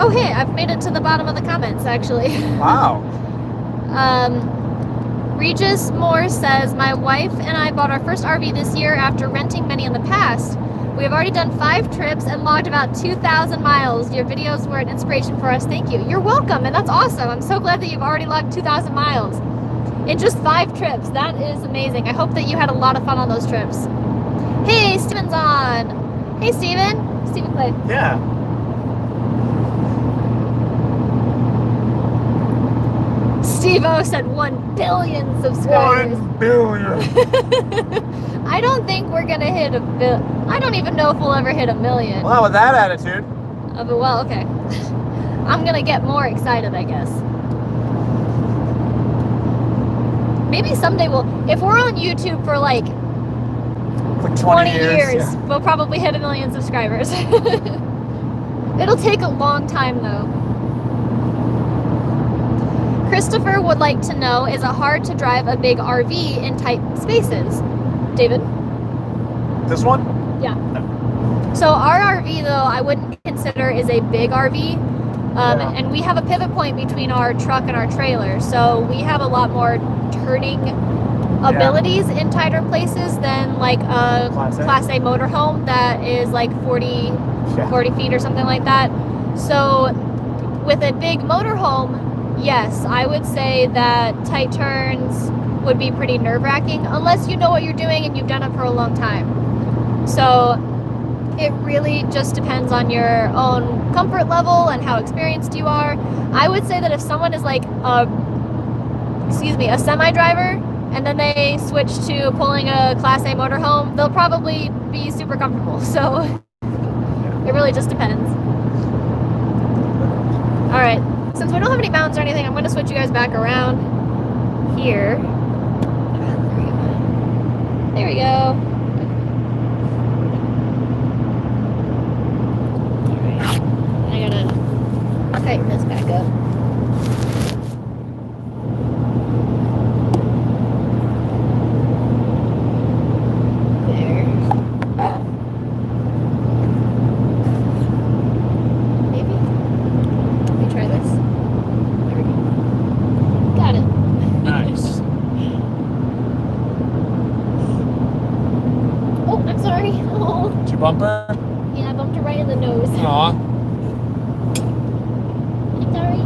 Oh, hey, I've made it to the bottom of the comments, actually. Wow. Regis Moore says, my wife and I bought our first RV this year after renting many in the past. We have already done 5 trips and logged about 2,000 miles. Your videos were an inspiration for us. Thank you. You're welcome, and that's awesome. I'm so glad that you've already logged 2,000 miles in just 5 trips. That is amazing. I hope that you had a lot of fun on those trips. Hey, Steven's on. Hey, Steven. Steven Clay. Yeah. Devo said 1 billion subscribers. 1 billion. I don't think we're gonna hit I don't even know if we'll ever hit 1 million. Well, with that attitude. Well, okay. I'm gonna get more excited, I guess. Maybe someday if we're on YouTube for like 20 years, yeah. we'll probably hit 1 million subscribers. It'll take a long time though. Christopher would like to know, is it hard to drive a big RV in tight spaces? David? This one? Yeah. So our RV though, I wouldn't consider is a big RV. And we have a pivot point between our truck and our trailer. So we have a lot more turning abilities in tighter places than like a Class A motorhome that is like 40 feet or something like that. So with a big motorhome, yes, I would say that tight turns would be pretty nerve-wracking unless you know what you're doing and you've done it for a long time. So it really just depends on your own comfort level and how experienced you are. I would say that if someone is like a semi-driver and then they switch to pulling a Class A motorhome, they'll probably be super comfortable. So it really just depends. All right, since we don't have any mountains or anything, I'm going to switch you guys back around here. There we go. I gotta tighten this back up. There. Maybe? Let me try this. There we go. Got it. Nice. Oh, I'm sorry. Oh. Did you bump her? Yeah, I bumped her right in the nose. Aw. I'm sorry.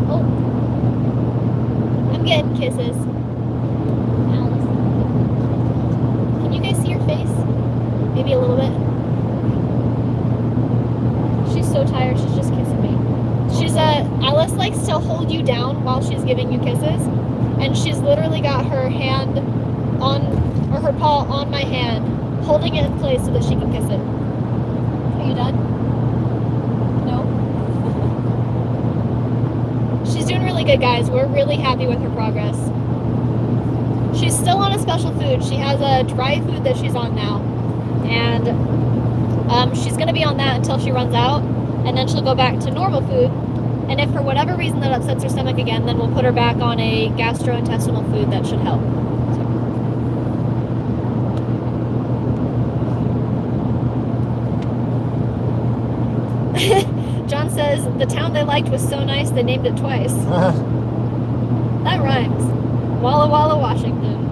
Oh. I'm getting kisses. Alice. Can you guys see her face? Maybe a little bit. She's so tired, she's just kissing me. Alice likes to hold you down while she's giving you kisses. And she's literally got her hand her paw on my hand, holding it in place so that she can kiss it. Are you done? No? She's doing really good, guys. We're really happy with her progress. She's still on a special food. She has a dry food that she's on now. And she's going to be on that until she runs out. And then she'll go back to normal food. And if for whatever reason that upsets her stomach again, then we'll put her back on a gastrointestinal food that should help. John says, the town they liked was so nice they named it twice. That rhymes. Walla Walla, Washington.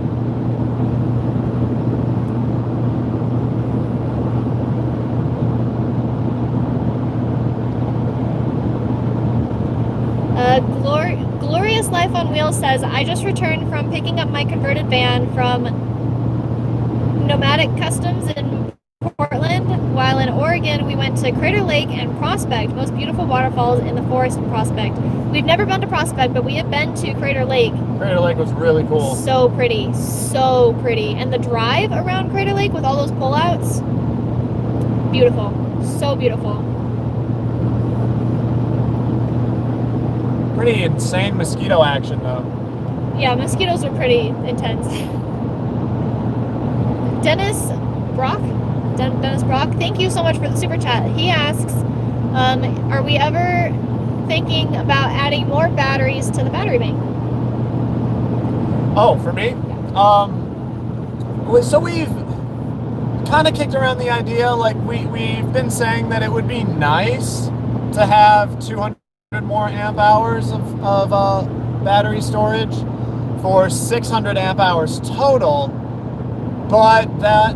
Glorious Life on Wheels says, I just returned from picking up my converted van from Nomadic Customs in Portland. While in Oregon, we went to Crater Lake and Prospect, most beautiful waterfalls in the forest in Prospect. We've never been to Prospect, but we have been to Crater Lake. Crater Lake was really cool. So pretty, so pretty. And the drive around Crater Lake with all those pullouts, beautiful, so beautiful. Pretty insane mosquito action, though. Yeah, mosquitoes are pretty intense. Dennis Brock, thank you so much for the super chat. He asks, are we ever thinking about adding more batteries to the battery bank? Oh, for me? So we've kind of kicked around the idea, like we've been saying that it would be nice to have 200 more amp hours of battery storage for 600 amp hours total, but that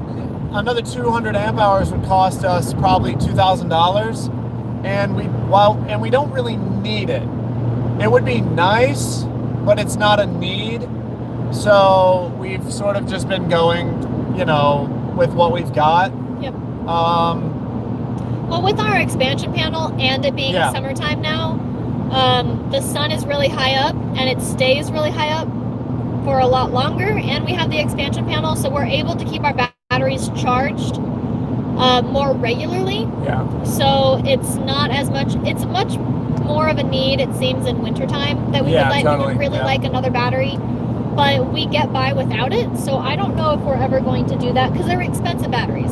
another 200 amp hours would cost us probably $2,000, and we don't really need it. It would be nice, but it's not a need. So we've sort of just been going, with what we've got. Yep. Well, with our expansion panel and it being summertime now, The sun is really high up and it stays really high up for a lot longer, and we have the expansion panel, so we're able to keep our batteries charged more regularly. Yeah. So it's not as much, it's much more of a need, it seems, in wintertime that we would like, totally. we would really like another battery, but we get by without it. So I don't know if we're ever going to do that, because they're expensive batteries.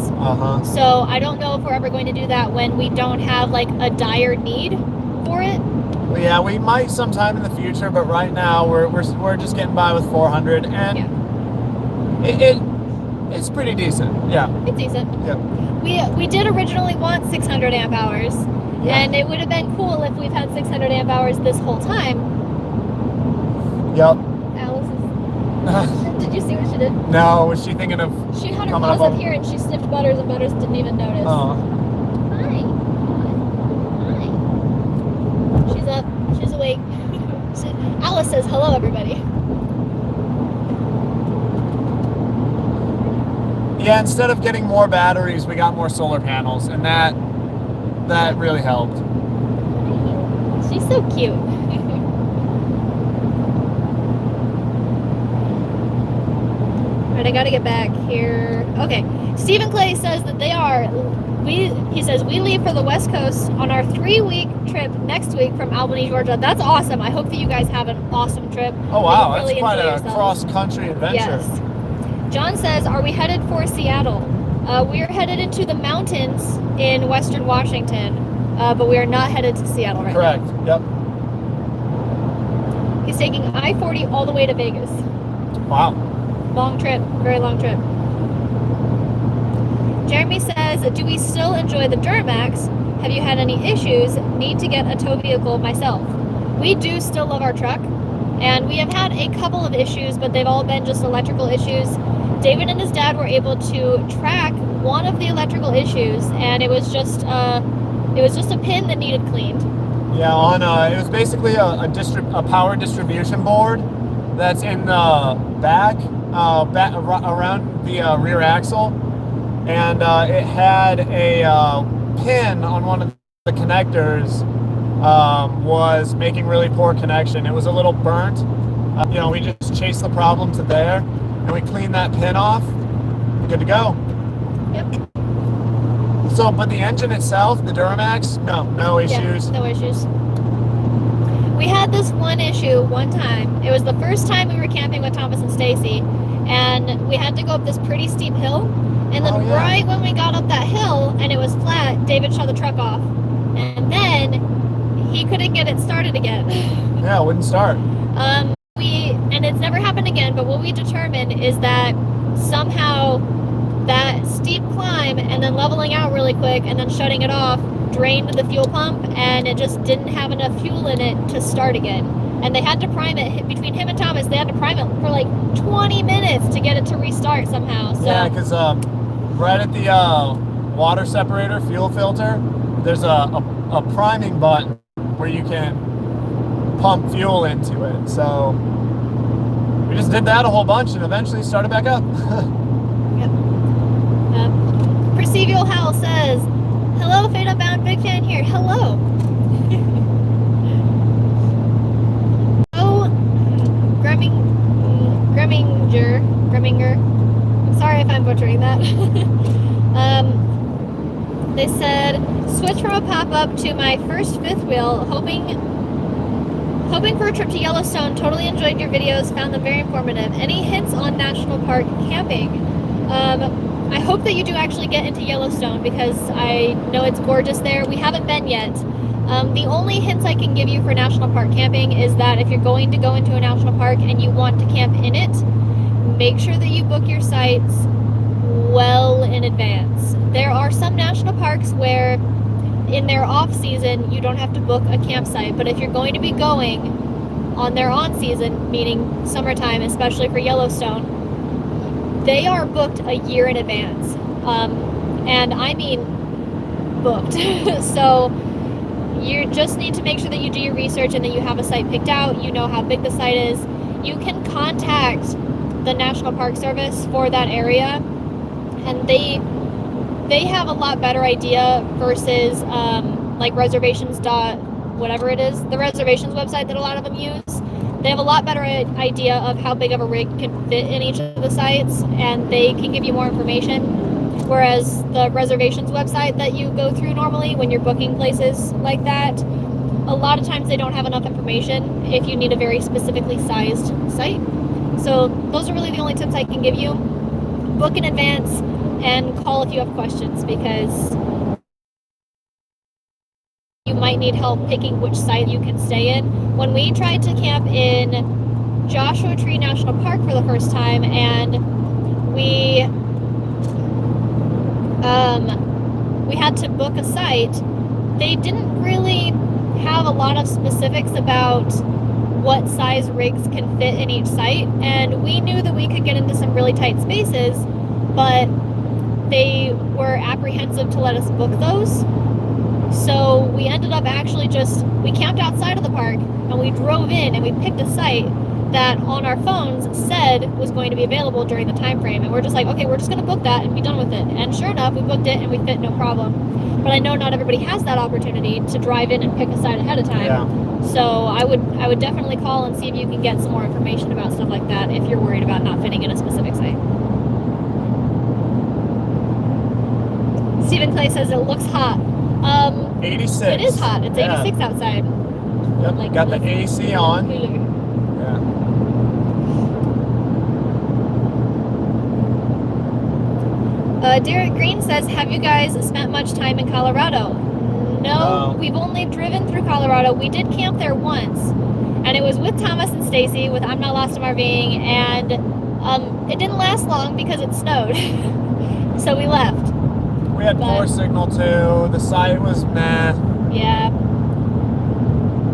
So I don't know if we're ever going to do that when we don't have like a dire need for it. Well, yeah, we might sometime in the future, but right now we're just getting by with 400, and it's pretty decent. Yeah, it's decent. Yeah. We did originally want 600 amp hours, and it would have been cool if we've had 600 amp hours this whole time. Yep. Alice is. Did you see what she did? No, was she thinking of? She had her paws up here and she sniffed Butters, and Butters didn't even notice. Oh. Hi. She's up. She's awake. Alice says hello, everybody. Yeah, instead of getting more batteries, we got more solar panels, and that really helped. She's so cute. Alright, I gotta get back here. Okay, Stephen Clay says that he says we leave for the West Coast on our 3-week trip next week from Albany, Georgia. That's awesome. I hope that you guys have an awesome trip. Oh wow, really that's quite a cross-country adventure. Yes. John says, are we headed for Seattle? We are headed into the mountains in Western Washington, but we are not headed to Seattle right Correct. now. Yep. He's taking I-40 all the way to Vegas. Wow. Long trip, very long trip. Jeremy says, do we still enjoy the Duramax? Have you had any issues? Need to get a tow vehicle myself. We do still love our truck, and we have had a couple of issues, but they've all been just electrical issues. David and his dad were able to track one of the electrical issues, and it was just a pin that needed cleaned. Yeah, it was basically a power distribution board that's in the back around the rear axle, and it had a pin on one of the connectors was making really poor connection. It was a little burnt. We just chased the problem to there, and we cleaned that pin off. Good to go. Yep. So, but the engine itself, the Duramax, no issues. Yeah, no issues. We had this one issue one time. It was the first time we were camping with Thomas and Stacy, and we had to go up this pretty steep hill. And then right when we got up that hill and it was flat, David shut the truck off. And then he couldn't get it started again. Yeah, it wouldn't start. And it's never happened again, but what we determined is that somehow that steep climb and then leveling out really quick and then shutting it off drained the fuel pump, and it just didn't have enough fuel in it to start again. And they had to prime it, between him and Thomas, they had to prime it for like 20 minutes to get it to restart somehow. So. Yeah, because right at the water separator fuel filter, there's a priming button where you can pump fuel into it. So we just did that a whole bunch and eventually started back up. Yep. Percival Howell says, hello, Fate Unbound, big fan here. Hello. Oh, Greminger. I'm sorry if I'm butchering that. They said, switch from a pop-up to my first fifth wheel, hoping for a trip to Yellowstone. Totally enjoyed your videos, found them very informative. Any hints on national park camping? I hope that you do actually get into Yellowstone, because I know it's gorgeous there. We haven't been yet. The only hints I can give you for national park camping is that if you're going to go into a national park and you want to camp in it, make sure that you book your sites well in advance. There are some national parks where in their off season you don't have to book a campsite, but if you're going to be going on their on season, meaning summertime, especially for Yellowstone, they are booked a year in advance, and I mean booked. So you just need to make sure that you do your research and that you have a site picked out, you know how big the site is. You can contact the National Park Service for that area, and they have a lot better idea versus like reservations.com whatever it is, the reservations website that a lot of them use, they have a lot better idea of how big of a rig can fit in each of the sites, and they can give you more information. Whereas the reservations website that you go through normally when you're booking places like that, a lot of times they don't have enough information if you need a very specifically sized site. So those are really the only tips I can give you. Book in advance and call if you have questions, because you might need help picking which site you can stay in. When we tried to camp in Joshua Tree National Park for the first time, and we had to book a site, they didn't really have a lot of specifics about what size rigs can fit in each site, and we knew that we could get into some really tight spaces, but they were apprehensive to let us book those. So we ended up actually we camped outside of the park, and we drove in and we picked a site that on our phones said was going to be available during the time frame, and we're just like, okay, we're just going to book that and be done with it. And sure enough, we booked it and we fit no problem. But I know not everybody has that opportunity to drive in and pick a site ahead of time. Yeah. So I would definitely call and see if you can get some more information about stuff like that if you're worried about not fitting in a specific site. Stephen Clay says it looks hot. 86. It is hot. It's 86 outside. Yep. Like, got the AC on. Yeah. Derek Green says, have you guys spent much time in Colorado? No, we've only driven through Colorado. We did camp there once, and it was with Thomas and Stacy with I'm Not Lost in RVing, and it didn't last long because it snowed. So we left. We had poor signal too. The site was meh. Yeah.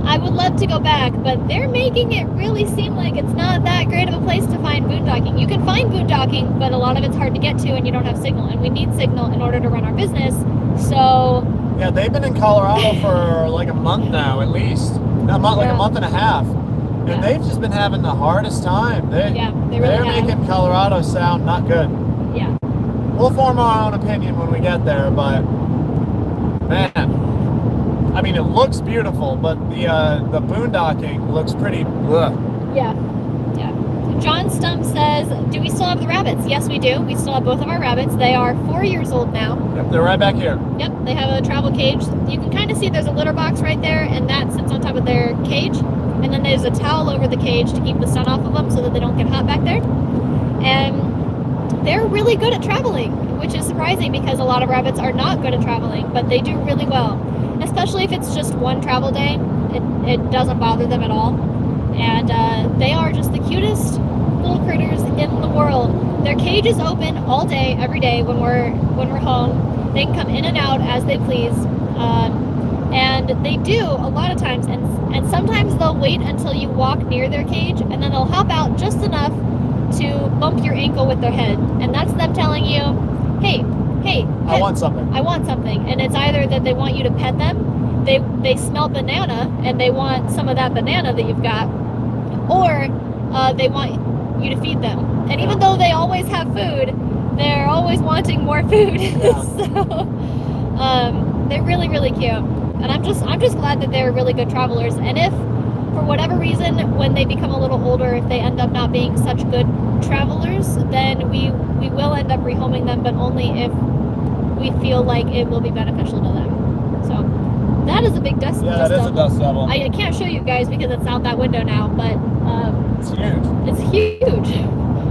I would love to go back, but they're making it really seem like it's not that great of a place to find boondocking. You can find boondocking, but a lot of it's hard to get to and you don't have signal, and we need signal in order to run our business. So yeah, they've been in Colorado for like a month now, at least. A month and a half. And they've just been having the hardest time. They're making Colorado sound not good. Yeah. We'll form our own opinion when we get there, but man, I mean, it looks beautiful, but the boondocking looks pretty bleh. Yeah. John Stump says, do we still have the rabbits? Yes, we do. We still have both of our rabbits. They are 4 years old now. Yep, they're right back here. Yep, they have a travel cage. You can kind of see there's a litter box right there, and that sits on top of their cage. And then there's a towel over the cage to keep the sun off of them so that they don't get hot back there. And they're really good at traveling, which is surprising because a lot of rabbits are not good at traveling, but they do really well. Especially if it's just one travel day, it doesn't bother them at all. And they are just the cutest little critters in the world. Their cage is open all day, every day when we're home. They can come in and out as they please. And they do a lot of times, and sometimes they'll wait until you walk near their cage, and then they'll hop out just enough to bump your ankle with their head. And that's them telling you, hey, I want something. I want something. And it's either that they want you to pet them, they smell banana and they want some of that banana that you've got, or they want you to feed them. And even though they always have food, they're always wanting more food. Yeah. So they're really, really cute. And I'm just glad that they're really good travelers. And if for whatever reason, when they become a little older, if they end up not being such good travelers, then we will end up rehoming them, but only if we feel like it will be beneficial to them. So that is a big dust. Yeah, it is a dust devil. I can't show you guys because it's out that window now, but it's huge. It's huge.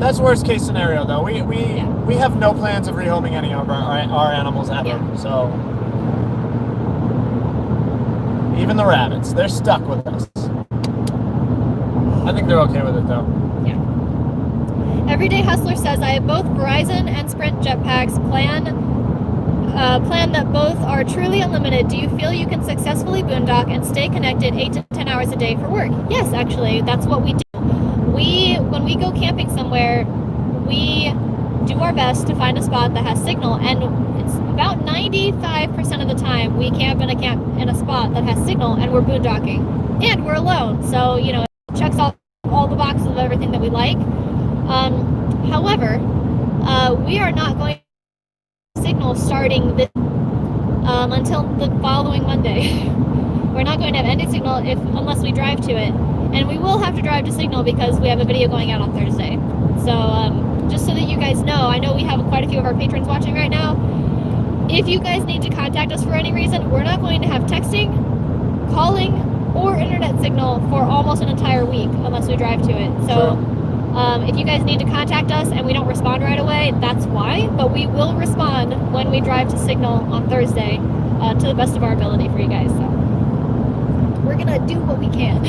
That's worst case scenario though. We have no plans of rehoming any of our animals ever. Yeah. So even the rabbits, they're stuck with us. I think they're okay with it though. Yeah. Everyday Hustler says, I have both Verizon and Sprint jetpacks. Plan that both are truly unlimited. Do you feel you can successfully boondock and stay connected 8 to 10 hours a day for work? Yes, actually, that's what we do. When we go camping somewhere, we do our best to find a spot that has signal, and it's about 95% of the time we camp in a spot that has signal, and we're boondocking, and we're alone. So, it checks off all the boxes of everything that we like. However, we are not going to signal starting until the following Monday. We're not going to have any signal unless we drive to it. And we will have to drive to signal because we have a video going out on Thursday. So just so that you guys know, I know we have quite a few of our patrons watching right now. If you guys need to contact us for any reason, we're not going to have texting, calling, or internet signal for almost an entire week unless we drive to it. So if you guys need to contact us and we don't respond right away, that's why. But we will respond when we drive to signal on Thursday to the best of our ability for you guys. So we're going to do what we can.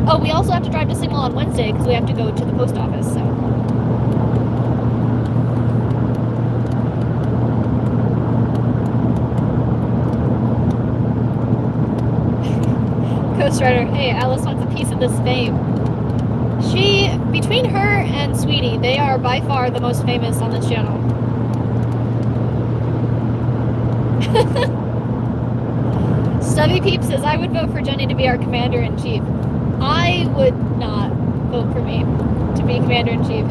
Oh, we also have to drive to signal on Wednesday because we have to go to the post office. So. Ghost Rider, hey, Alice wants a piece of this fame. Between her and Sweetie, they are by far the most famous on this channel. Stubby Peep says, I would vote for Jenny to be our commander-in-chief. I would not vote for me to be commander-in-chief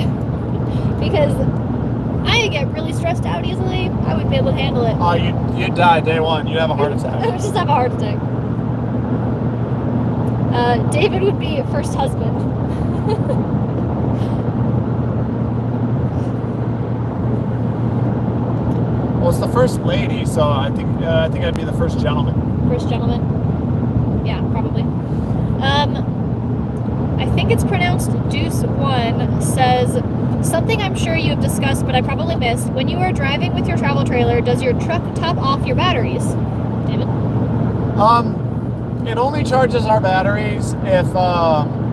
because I get really stressed out easily. I wouldn't be able to handle it. Oh, you'd die day one. You'd have a heart attack. I would just have a heart attack. David would be first husband. Well, it's the first lady, so I think I'd be the first gentleman. First gentleman? Yeah, probably. I think it's pronounced Deuce One says, something I'm sure you have discussed, but I probably missed. When you are driving with your travel trailer, does your truck top off your batteries? David? It only charges our batteries if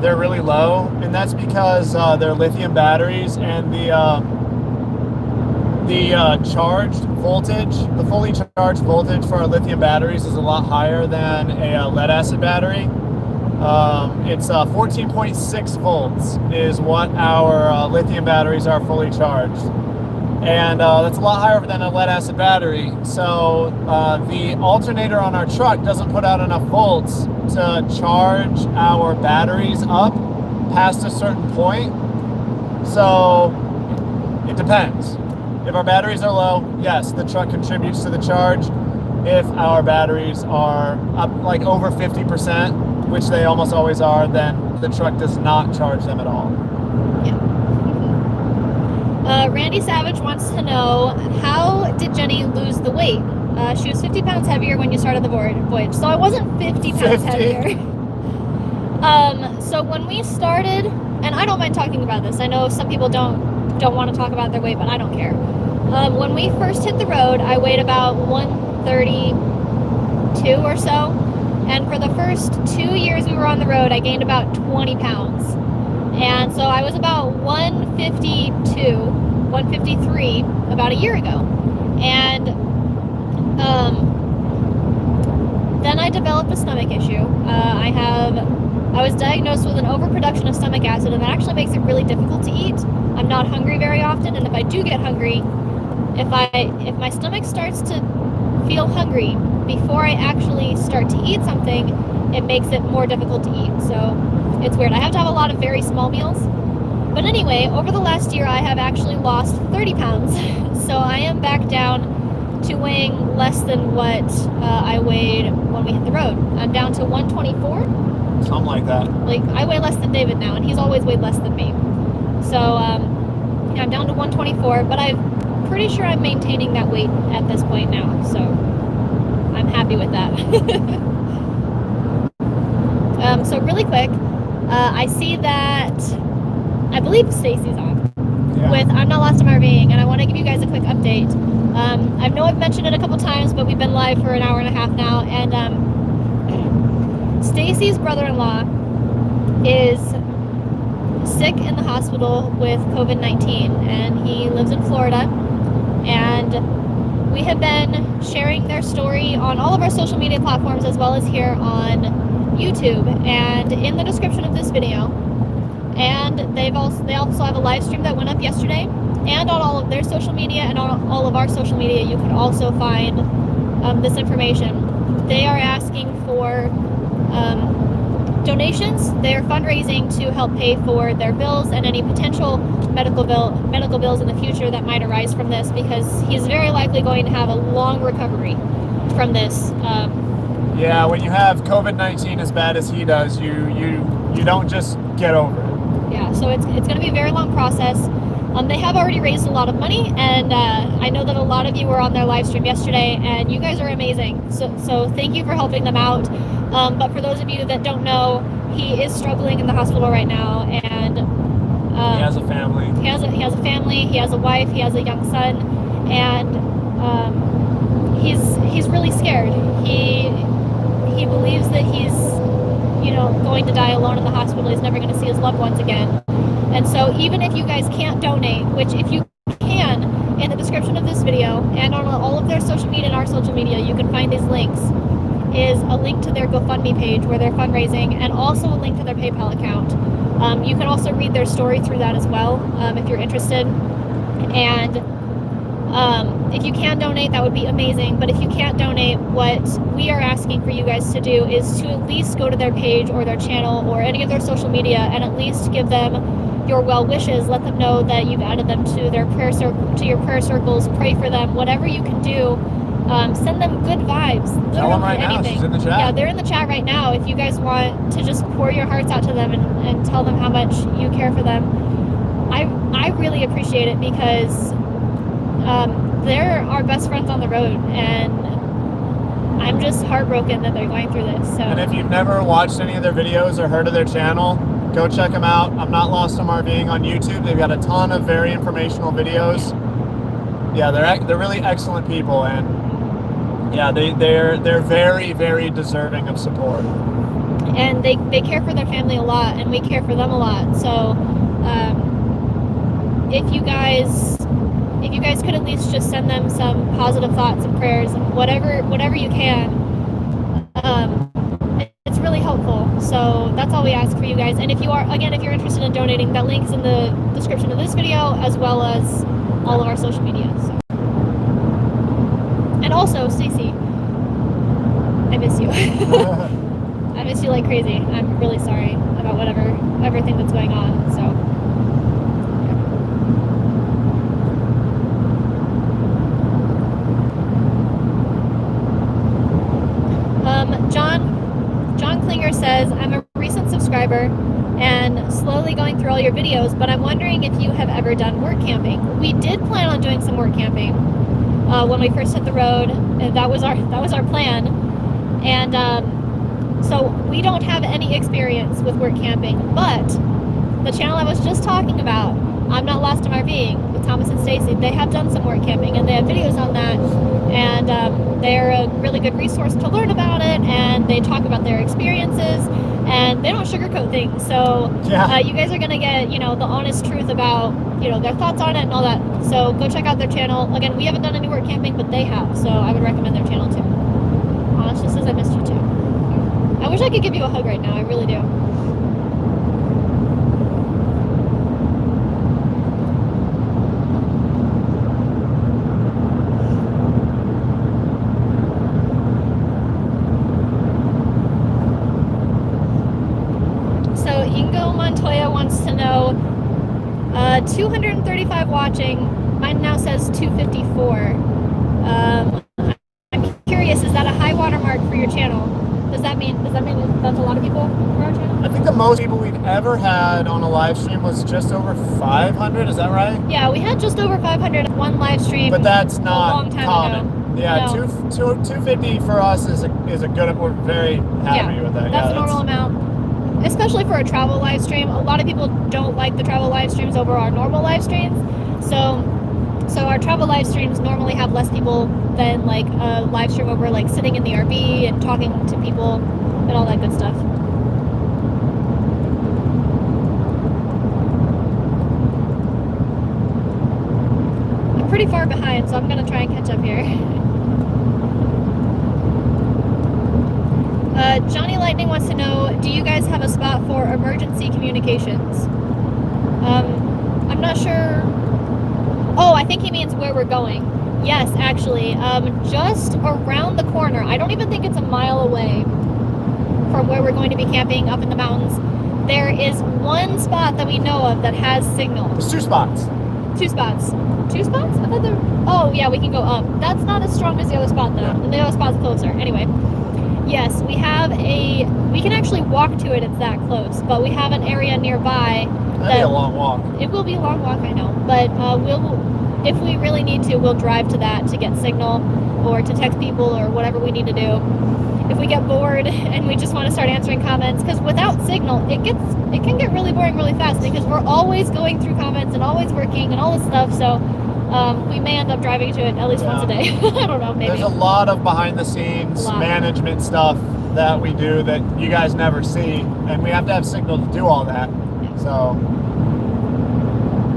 they're really low, and that's because they're lithium batteries, and the charged voltage, the fully charged voltage for our lithium batteries is a lot higher than a lead acid battery. It's 14.6 volts is what our lithium batteries are fully charged. And that's a lot higher than a lead acid battery. So the alternator on our truck doesn't put out enough volts to charge our batteries up past a certain point. So it depends. If our batteries are low, yes, the truck contributes to the charge. If our batteries are up like over 50%, which they almost always are, then the truck does not charge them at all. Randy Savage wants to know, how did Jenny lose the weight? She was 50 pounds heavier when you started the voyage, so I wasn't 50 pounds heavier. So when we started, and I don't mind talking about this, I know some people don't want to talk about their weight, but I don't care. When we first hit the road, I weighed about 132 or so, and for the first 2 years we were on the road, I gained about 20 pounds. And so I was about 152, 153 about a year ago. And then I developed a stomach issue. I was diagnosed with an overproduction of stomach acid, and that actually makes it really difficult to eat. I'm not hungry very often, and if I do get hungry, if my stomach starts to feel hungry before I actually start to eat something, it makes it more difficult to eat. So it's weird. I have to have a lot of very small meals. But anyway, over the last year, I have actually lost 30 pounds. So I am back down to weighing less than what I weighed when we hit the road. I'm down to 124. Something like that. Like, I weigh less than David now, and he's always weighed less than me. So I'm down to 124, but I'm pretty sure I'm maintaining that weight at this point now. So I'm happy with that. So really quick, I see that I believe Stacy's on with I'm Not Lost, I'm RVing, and I want to give you guys a quick update. I know I've mentioned it a couple times, but we've been live for an hour and a half now, and Stacy's brother-in-law is sick in the hospital with COVID-19, and he lives in Florida, and we have been sharing their story on all of our social media platforms as well as here on YouTube and in the description of this video. And they also have a live stream that went up yesterday, and on all of their social media and on all of our social media you can also find this information. They are asking for donations. They are fundraising to help pay for their bills and any potential medical bills in the future that might arise from this, because he's very likely going to have a long recovery from this Yeah, when you have COVID-19 as bad as he does, you don't just get over it. Yeah, so it's going to be a very long process. They have already raised a lot of money, and I know that a lot of you were on their live stream yesterday, and you guys are amazing. So thank you for helping them out. But for those of you that don't know, he is struggling in the hospital right now, and he has a family. He has a family. He has a wife. He has a young son, and he's really scared. He believes that he's going to die alone in the hospital. He's never going to see his loved ones again. And so even if you guys can't donate, which if you can, in the description of this video and on all of their social media and our social media, you can find these links, is a link to their GoFundMe page where they're fundraising, and also a link to their PayPal account. You can also read their story through that as well, if you're interested. And if you can donate, that would be amazing. But if you can't donate, what we are asking for you guys to do is to at least go to their page or their channel or any of their social media and at least give them your well wishes. Let them know that you've added them to their to your prayer circles. Pray for them. Whatever you can do. Send them good vibes. Tell them right now. She's in the chat. Yeah, they're in the chat right now. If you guys want to just pour your hearts out to them and tell them how much you care for them, I really appreciate it, because they're our best friends on the road, and I'm just heartbroken that they're going through this. So. And if you've never watched any of their videos or heard of their channel, go check them out. I'm Not Lost on RVing on YouTube. They've got a ton of very informational videos. Yeah, they're really excellent people, and yeah, they're very, very deserving of support. And they care for their family a lot, and we care for them a lot. So if you guys could at least just send them some positive thoughts and prayers, whatever you can, it's really helpful. So that's all we ask for you guys. And if you're interested in donating, that link is in the description of this video, as well as all of our social media. So. And also, Stacy, I miss you. I miss you like crazy. I'm really sorry about everything that's going on. So. John Klinger says, I'm a recent subscriber and slowly going through all your videos, but I'm wondering if you have ever done work camping. We did plan on doing some work camping when we first hit the road. That was our plan, and so we don't have any experience with work camping. But the channel I was just talking about, I'm Not Lost in RVing with Thomas and Stacy, they have done some work camping, and they have videos on that, and they're a really good resource to learn about it, and they talk about their experiences, and they don't sugarcoat things. So yeah. You guys are gonna get the honest truth about their thoughts on it and all that. So go check out their channel. Again, we haven't done any work camping, but they have, so I would recommend their channel too. Honest just says I missed you too. I wish I could give you a hug right now. I really do. So Ingo Montoya wants to know, 235 watching. Mine now says 254. I'm curious, is that a high watermark for your channel? Does that mean that's a lot of people for our channel? I think the most people we've ever had on a live stream was just over 500. Is that right? Yeah, we had just over 500 on one live stream. But that's not a long time common. ago. Yeah, No. 250 for us is a good. We're very happy with that. That's a normal amount, especially for a travel live stream. A lot of people don't like the travel live streams over our normal live streams. So our travel live streams normally have less people than like a live stream over like sitting in the RV and talking to people and all that good stuff. I'm pretty far behind, so I'm gonna try and catch up here. Johnny Lightning wants to know, do you guys have a spot for emergency communications? I'm not sure. Oh, I think he means where we're going. Yes, actually, just around the corner. I don't even think it's a mile away from where we're going to be camping up in the mountains. There is one spot that we know of that has signal. There's 2 spots. 2 spots. 2 spots? I thought there. Oh, yeah, we can go up. That's not as strong as the other spot, though. Yeah. The other spot's closer. Anyway. Yes, we can actually walk to it, it's that close, but we have an area nearby. That'd be a long walk. It will be a long walk, I know, but if we really need to, we'll drive to that to get signal or to text people or whatever we need to do. If we get bored and we just want to start answering comments, because without signal, it can get really boring really fast because we're always going through comments and always working and all this stuff, so we may end up driving to it at least once a day. I don't know, maybe. There's a lot of behind the scenes management stuff that we do that you guys never see, and we have to have signal to do all that. So,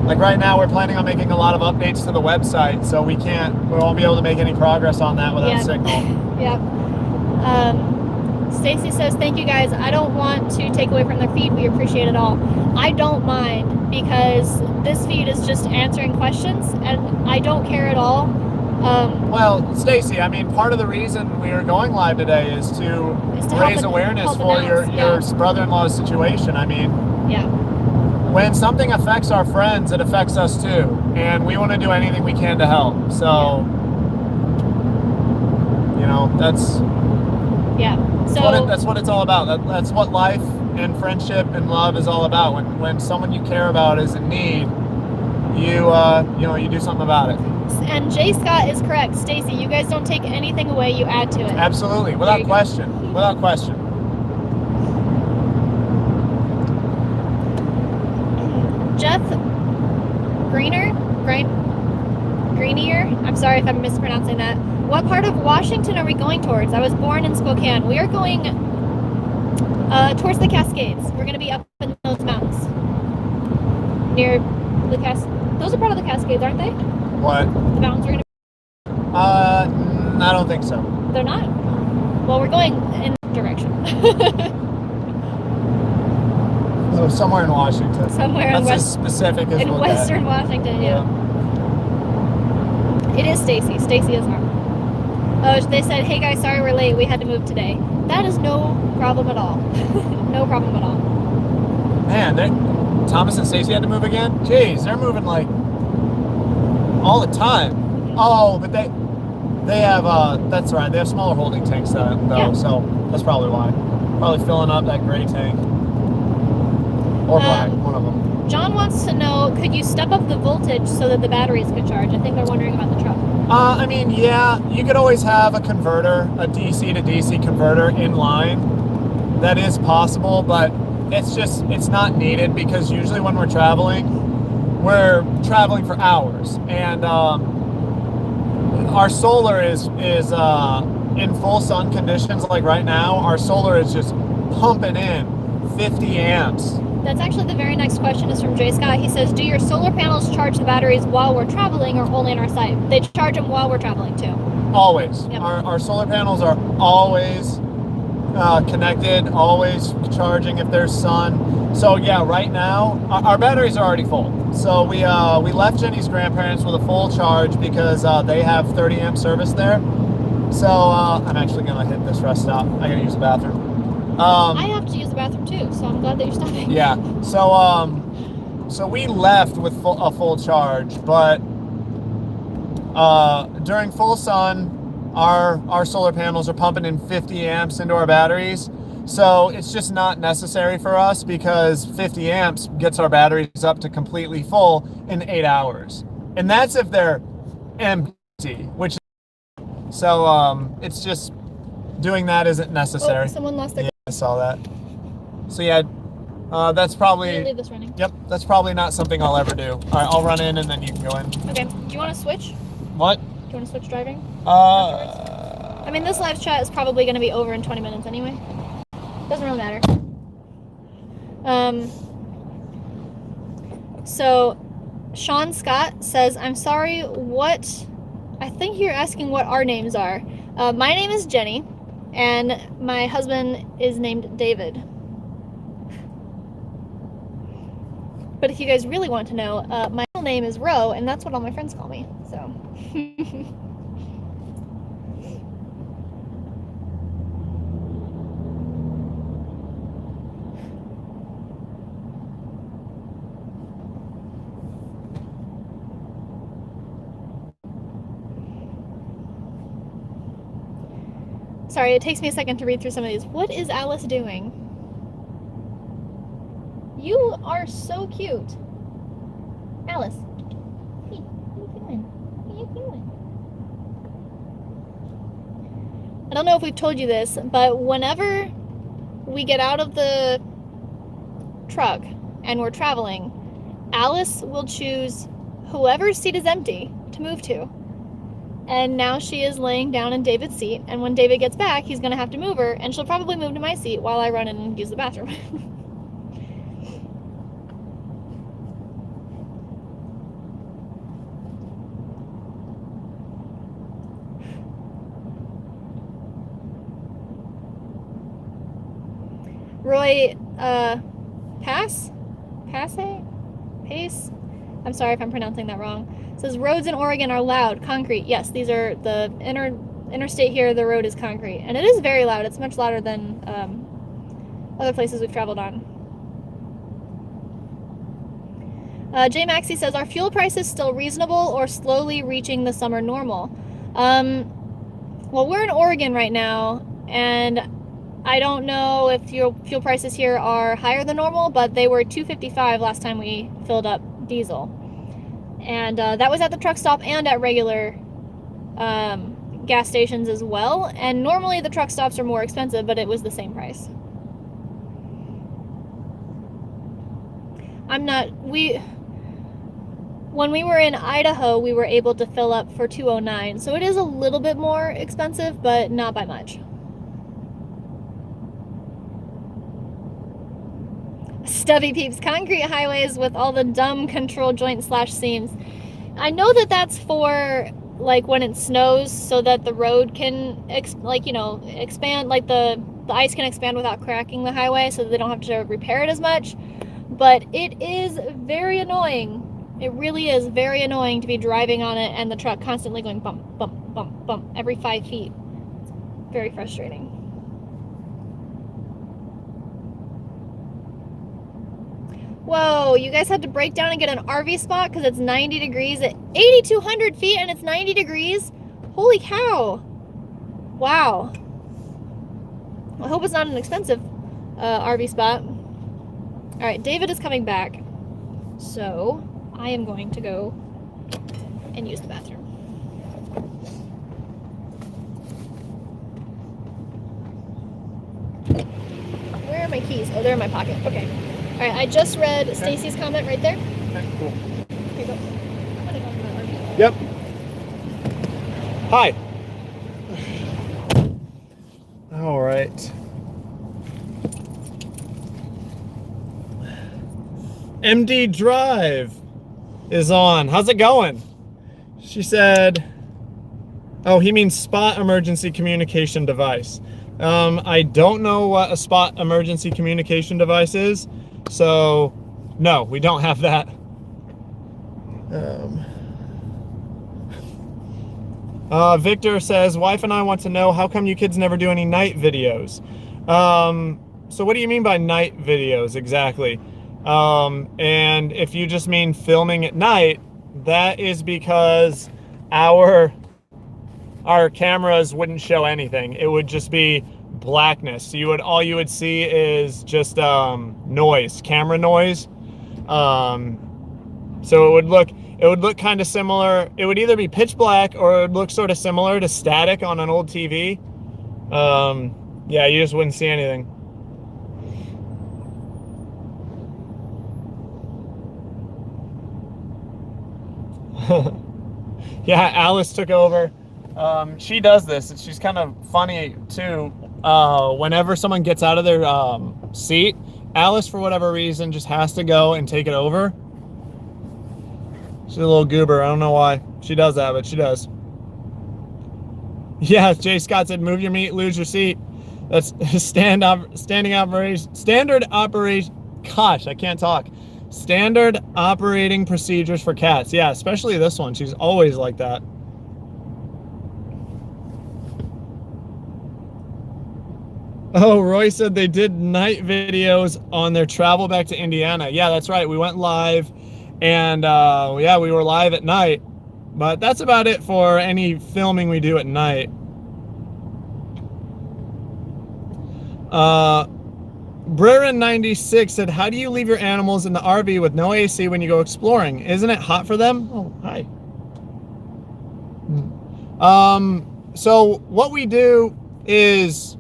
like right now, we're planning on making a lot of updates to the website, so we won't be able to make any progress on that without signal. Yep. Stacy says, thank you guys. I don't want to take away from their feed. We appreciate it all. I don't mind because this feed is just answering questions and I don't care at all. Well, Stacy, I mean, part of the reason we are going live today is to raise awareness for your brother-in-law's situation. I mean, when something affects our friends, it affects us too. And we want to do anything we can to help. So, you know, that's what it's all about. That's what life and friendship and love is all about. When someone you care about is in need, you do something about it. And Jay Scott is correct. Stacy, you guys don't take anything away, you add to it. Absolutely, without question. Without question. Jeff Greenier, I'm sorry if I'm mispronouncing that. What part of Washington are we going towards? I was born in Spokane. We are going towards the Cascades. We're going to be up in those mountains. Near the those are part of the Cascades, aren't they? What? The mountains are going to be... I don't think so. They're not? Well, we're going in that direction. So somewhere in Washington. That's as specific as in Western Washington, yeah. It is Stacy. Stacy is her. Oh, they said, hey guys, sorry we're late. We had to move today. That is no problem at all. No problem at all. Man, Thomas and Stacy had to move again? Jeez, they're moving like all the time. Oh, but they have, that's right, they have smaller holding tanks though, so that's probably why. Probably filling up that gray tank. Or black, one of them. John wants to know, could you step up the voltage so that the batteries could charge? I think they're wondering about the truck. I mean, yeah, you could always have a converter, a DC to DC converter in line. That is possible, but it's not needed because usually when we're traveling for hours. And our solar is in full sun conditions like right now. Our solar is just pumping in 50 amps. That's actually the very next question is from Jay Scott. He says, do your solar panels charge the batteries while we're traveling or only on our site? They charge them while we're traveling too. Always. Yep. Our solar panels are always connected, always charging if there's sun. So yeah, right now, our batteries are already full. So we left Jenny's grandparents with a full charge because they have 30 amp service there. So I'm actually gonna hit this rest stop. I gotta use the bathroom. I have to use the bathroom too, so I'm glad that you're stopping. Yeah. So we left with a full charge, but during full sun, our solar panels are pumping in 50 amps into our batteries. So it's just not necessary for us because 50 amps gets our batteries up to completely full in 8 hours, and that's if they're empty. So it's just doing that isn't necessary. Oh, someone lost their. Yeah, I saw that. So yeah, that's probably. Leave this running. Yep, that's probably not something I'll ever do. All right, I'll run in and then you can go in. Okay. Do you want to switch? What? Do you want to switch driving? I mean, this live chat is probably going to be over in 20 minutes anyway. Doesn't really matter. So, Sean Scott says, I'm sorry, I think you're asking what our names are. My name is Jenny, and my husband is named David. But if you guys really want to know, my real name is Ro, and that's what all my friends call me, so. Sorry, it takes me a second to read through some of these. What is Alice doing? You are so cute. Alice. Hey, what are you doing? What are you doing? I don't know if we've told you this, but whenever we get out of the truck and we're traveling, Alice will choose whoever's seat is empty to move to. And now she is laying down in David's seat, and when David gets back, he's going to have to move her, and she'll probably move to my seat while I run in and use the bathroom. Roy, Pace? I'm sorry if I'm pronouncing that wrong. It says roads in Oregon are loud, concrete. Yes, these are the interstate here. The road is concrete, and it is very loud. It's much louder than other places we've traveled on. J Maxie says, are fuel prices still reasonable or slowly reaching the summer normal? Well, we're in Oregon right now, and I don't know if fuel prices here are higher than normal, but they were $2.55 last time we filled up diesel. And that was at the truck stop and at regular gas stations as well. And normally the truck stops are more expensive, but it was the same price. When we were in Idaho, we were able to fill up for $2.09. So it is a little bit more expensive, but not by much. Stubby peeps, concrete highways with all the dumb control joint / seams. I know that that's for like when it snows, so that the road can expand, like the ice can expand without cracking the highway, so that they don't have to repair it as much. But it is very annoying. It really is very annoying to be driving on it and the truck constantly going bump, bump, bump, bump every 5 feet. It's very frustrating. Whoa, you guys had to break down and get an RV spot because it's 90 degrees at 8,200 feet and it's 90 degrees? Holy cow. Wow. I hope it's not an expensive RV spot. All right, David is coming back. So I am going to go and use the bathroom. Where are my keys? Oh, they're in my pocket. Okay. All right, I just read Stacy's comment right there. Okay, cool. Here you go. I'm gonna go to my RV. Yep. Hi. All right. MD Drive is on. How's it going? She said, oh, he means spot emergency communication device. I don't know what a spot emergency communication device is. So, no, we don't have that. Victor says, wife and I want to know, how come you kids never do any night videos? So what do you mean by night videos exactly? And if you just mean filming at night, that is because our cameras wouldn't show anything. It would just be blackness. So all you would see is just noise, camera noise. So it would look kind of similar. It would either be pitch black or it would look sort of similar to static on an old TV. Yeah, you just wouldn't see anything. Yeah, Alice took over. She does this, and she's kind of funny too. Whenever someone gets out of their seat, Alice, for whatever reason, just has to go and take it over. She's a little goober. I don't know why she does that, but she does. Yeah, Jay Scott said, move your meat, lose your seat. That's standard operation. Gosh, I can't talk. Standard operating procedures for cats. Yeah, especially this one. She's always like that. Oh, Roy said they did night videos on their travel back to Indiana. Yeah, that's right. We went live, and yeah, we were live at night. But that's about it for any filming we do at night. Brerin96 said, how do you leave your animals in the RV with no AC when you go exploring? Isn't it hot for them? Oh, hi. So what we do is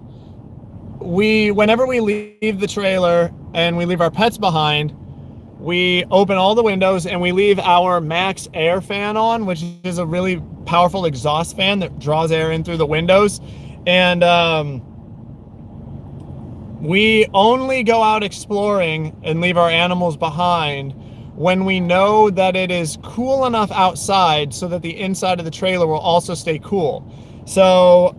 whenever we leave the trailer and we leave our pets behind, we open all the windows and we leave our max air fan on, which is a really powerful exhaust fan that draws air in through the windows. And we only go out exploring and leave our animals behind when we know that it is cool enough outside so that the inside of the trailer will also stay cool. So,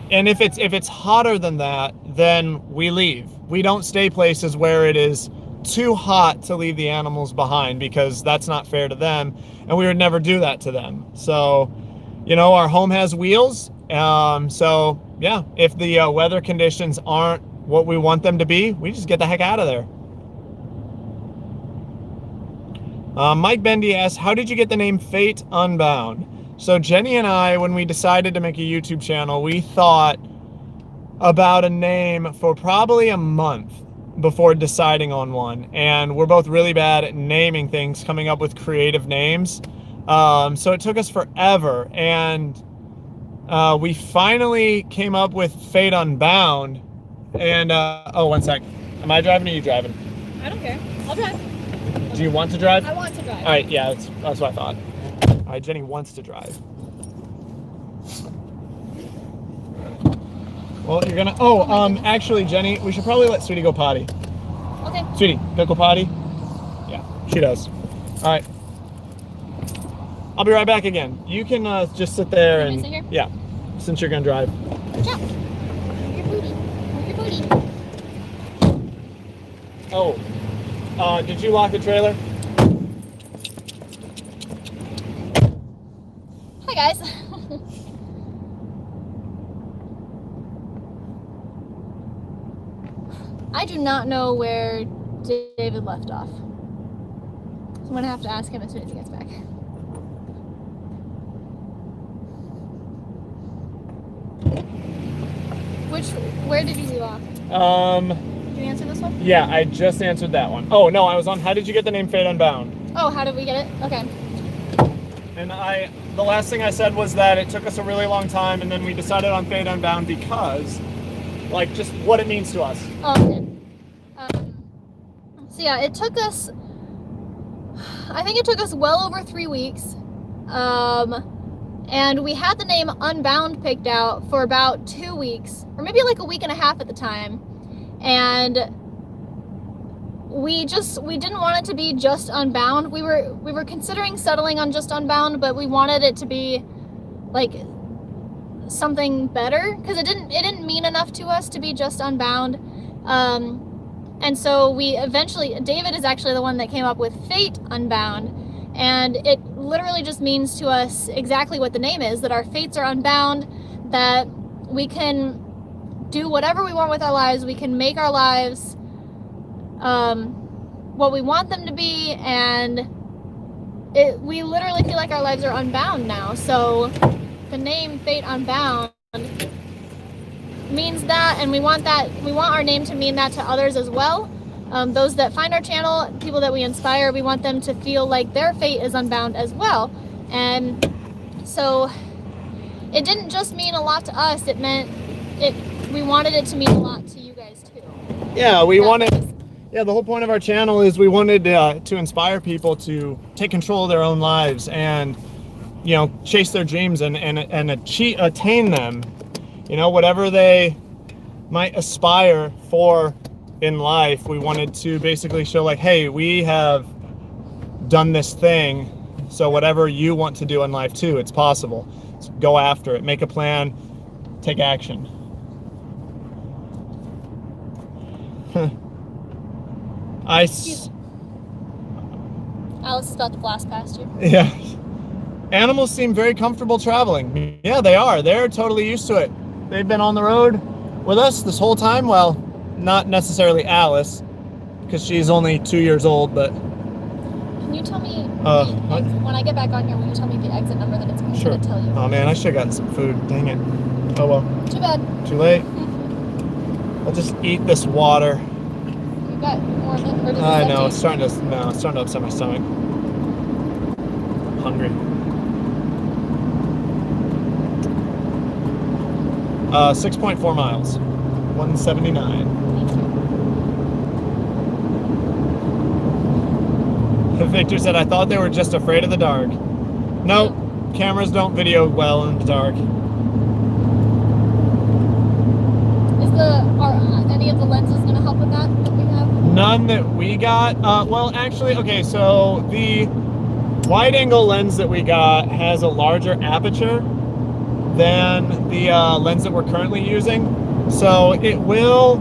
and if it's hotter than that, then we leave. We don't stay places where it is too hot to leave the animals behind, because that's not fair to them, and we would never do that to them. So, you know, our home has wheels. So yeah, if the weather conditions aren't what we want them to be, we just get the heck out of there. Mike Bendy asks, how did you get the name Fate Unbound? So Jenny and I, when we decided to make a YouTube channel, we thought about a name for probably a month before deciding on one. And we're both really bad at naming things, coming up with creative names. So it took us forever. And we finally came up with Fate Unbound. And, oh, one sec. Am I driving or are you driving? I don't care. I'll drive. Do you want to drive? I want to drive. All right, yeah, that's what I thought. All right, Jenny wants to drive. Well, you're gonna, actually, Jenny, we should probably let Sweetie go potty. Okay. Sweetie, go potty? Yeah, she does. All right. I'll be right back again. You can just sit there and, sit here? Yeah, since you're gonna drive. Watch out. Your booty. Your booty. Oh, did you lock the trailer? Hi, guys. I do not know where David left off. So I'm gonna have to ask him as soon as he gets back. Where did you leave off? Did you answer this one? Yeah, I just answered that one. Oh, no, I was on, how did you get the name Fate Unbound? Oh, how did we get it? Okay. And the last thing I said was that it took us a really long time, and then we decided on Fate Unbound because, like, just what it means to us. Oh, okay. So yeah, it took us, I think it took us well over 3 weeks. And we had the name Unbound picked out for about 2 weeks, or maybe like a week and a half at the time. And we didn't want it to be just Unbound. We were considering settling on just Unbound, but we wanted it to be like something better, because it didn't mean enough to us to be just Unbound. And so we eventually, David is actually the one that came up with Fate Unbound. And it literally just means to us exactly what the name is, that our fates are unbound, that we can do whatever we want with our lives. We can make our lives what we want them to be, and we literally feel like our lives are unbound now. So the name Fate Unbound means that, and we want our name to mean that to others as well. Those that find our channel, people that we inspire, we want them to feel like their fate is unbound as well. And so it didn't just mean a lot to us, we wanted it to mean a lot to you guys too. Yeah, the whole point of our channel is we wanted to inspire people to take control of their own lives and, you know, chase their dreams and attain them. You know, whatever they might aspire for in life, we wanted to basically show, like, hey, we have done this thing, so whatever you want to do in life too, it's possible. So go after it, make a plan, take action. Alice is about to blast past you. Yeah. Animals seem very comfortable traveling. Yeah, they are. They're totally used to it. They've been on the road with us this whole time. Well, not necessarily Alice, because she's only 2 years old, but... Can you tell me, when I get back on here, will you tell me the exit number that it's going to tell you? Oh man, I should have gotten some food. Dang it. Oh well. Too bad. Too late. I'll just eat this water. You got more of it? Or does I know, it's starting to upset my stomach. I'm hungry. 6.4 miles. 179. Victor said, I thought they were just afraid of the dark. Nope, cameras don't video well in the dark. Are any of the lenses going to help with that we have? None that we got. Well, actually, okay, so the wide angle lens that we got has a larger aperture than the lens that we're currently using. So it will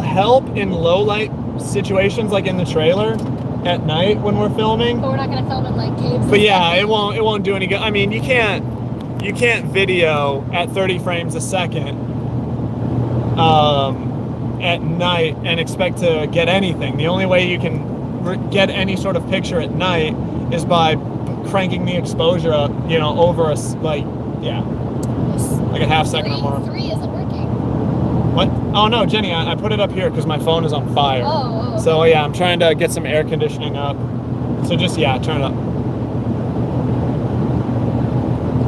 help in low light situations, like in the trailer at night when we're filming. But we're not going to film in like caves. But yeah, it won't do any good. I mean, you can't video at 30 frames a second at night and expect to get anything. The only way you can get any sort of picture at night is by cranking the exposure up, over a like a half second or more. 3 isn't working. What? Oh no, Jenny, I put it up here because my phone is on fire. Oh. So yeah, I'm trying to get some air conditioning up. So just turn it up.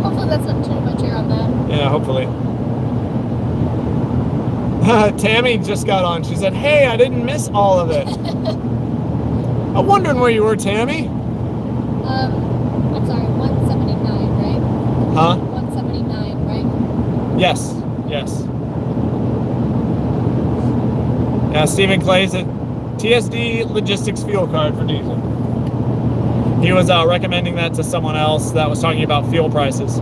Hopefully that's not too much air on that. Yeah, hopefully. Tammy just got on. She said, hey, I didn't miss all of it. I'm wondering where you were, Tammy. I'm sorry, 179, right? Huh? 179, right? Yes. Yeah, Stephen Clay said, TSD logistics fuel card for diesel. He was recommending that to someone else that was talking about fuel prices.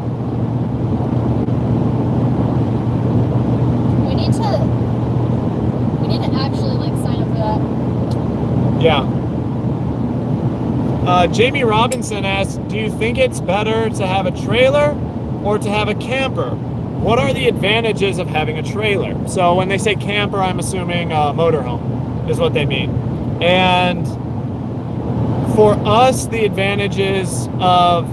We need to actually sign up for that. Yeah. Jamie Robinson asked, do you think it's better to have a trailer or to have a camper? What are the advantages of having a trailer? So when they say camper, I'm assuming motorhome is what they mean. And for us, the advantages of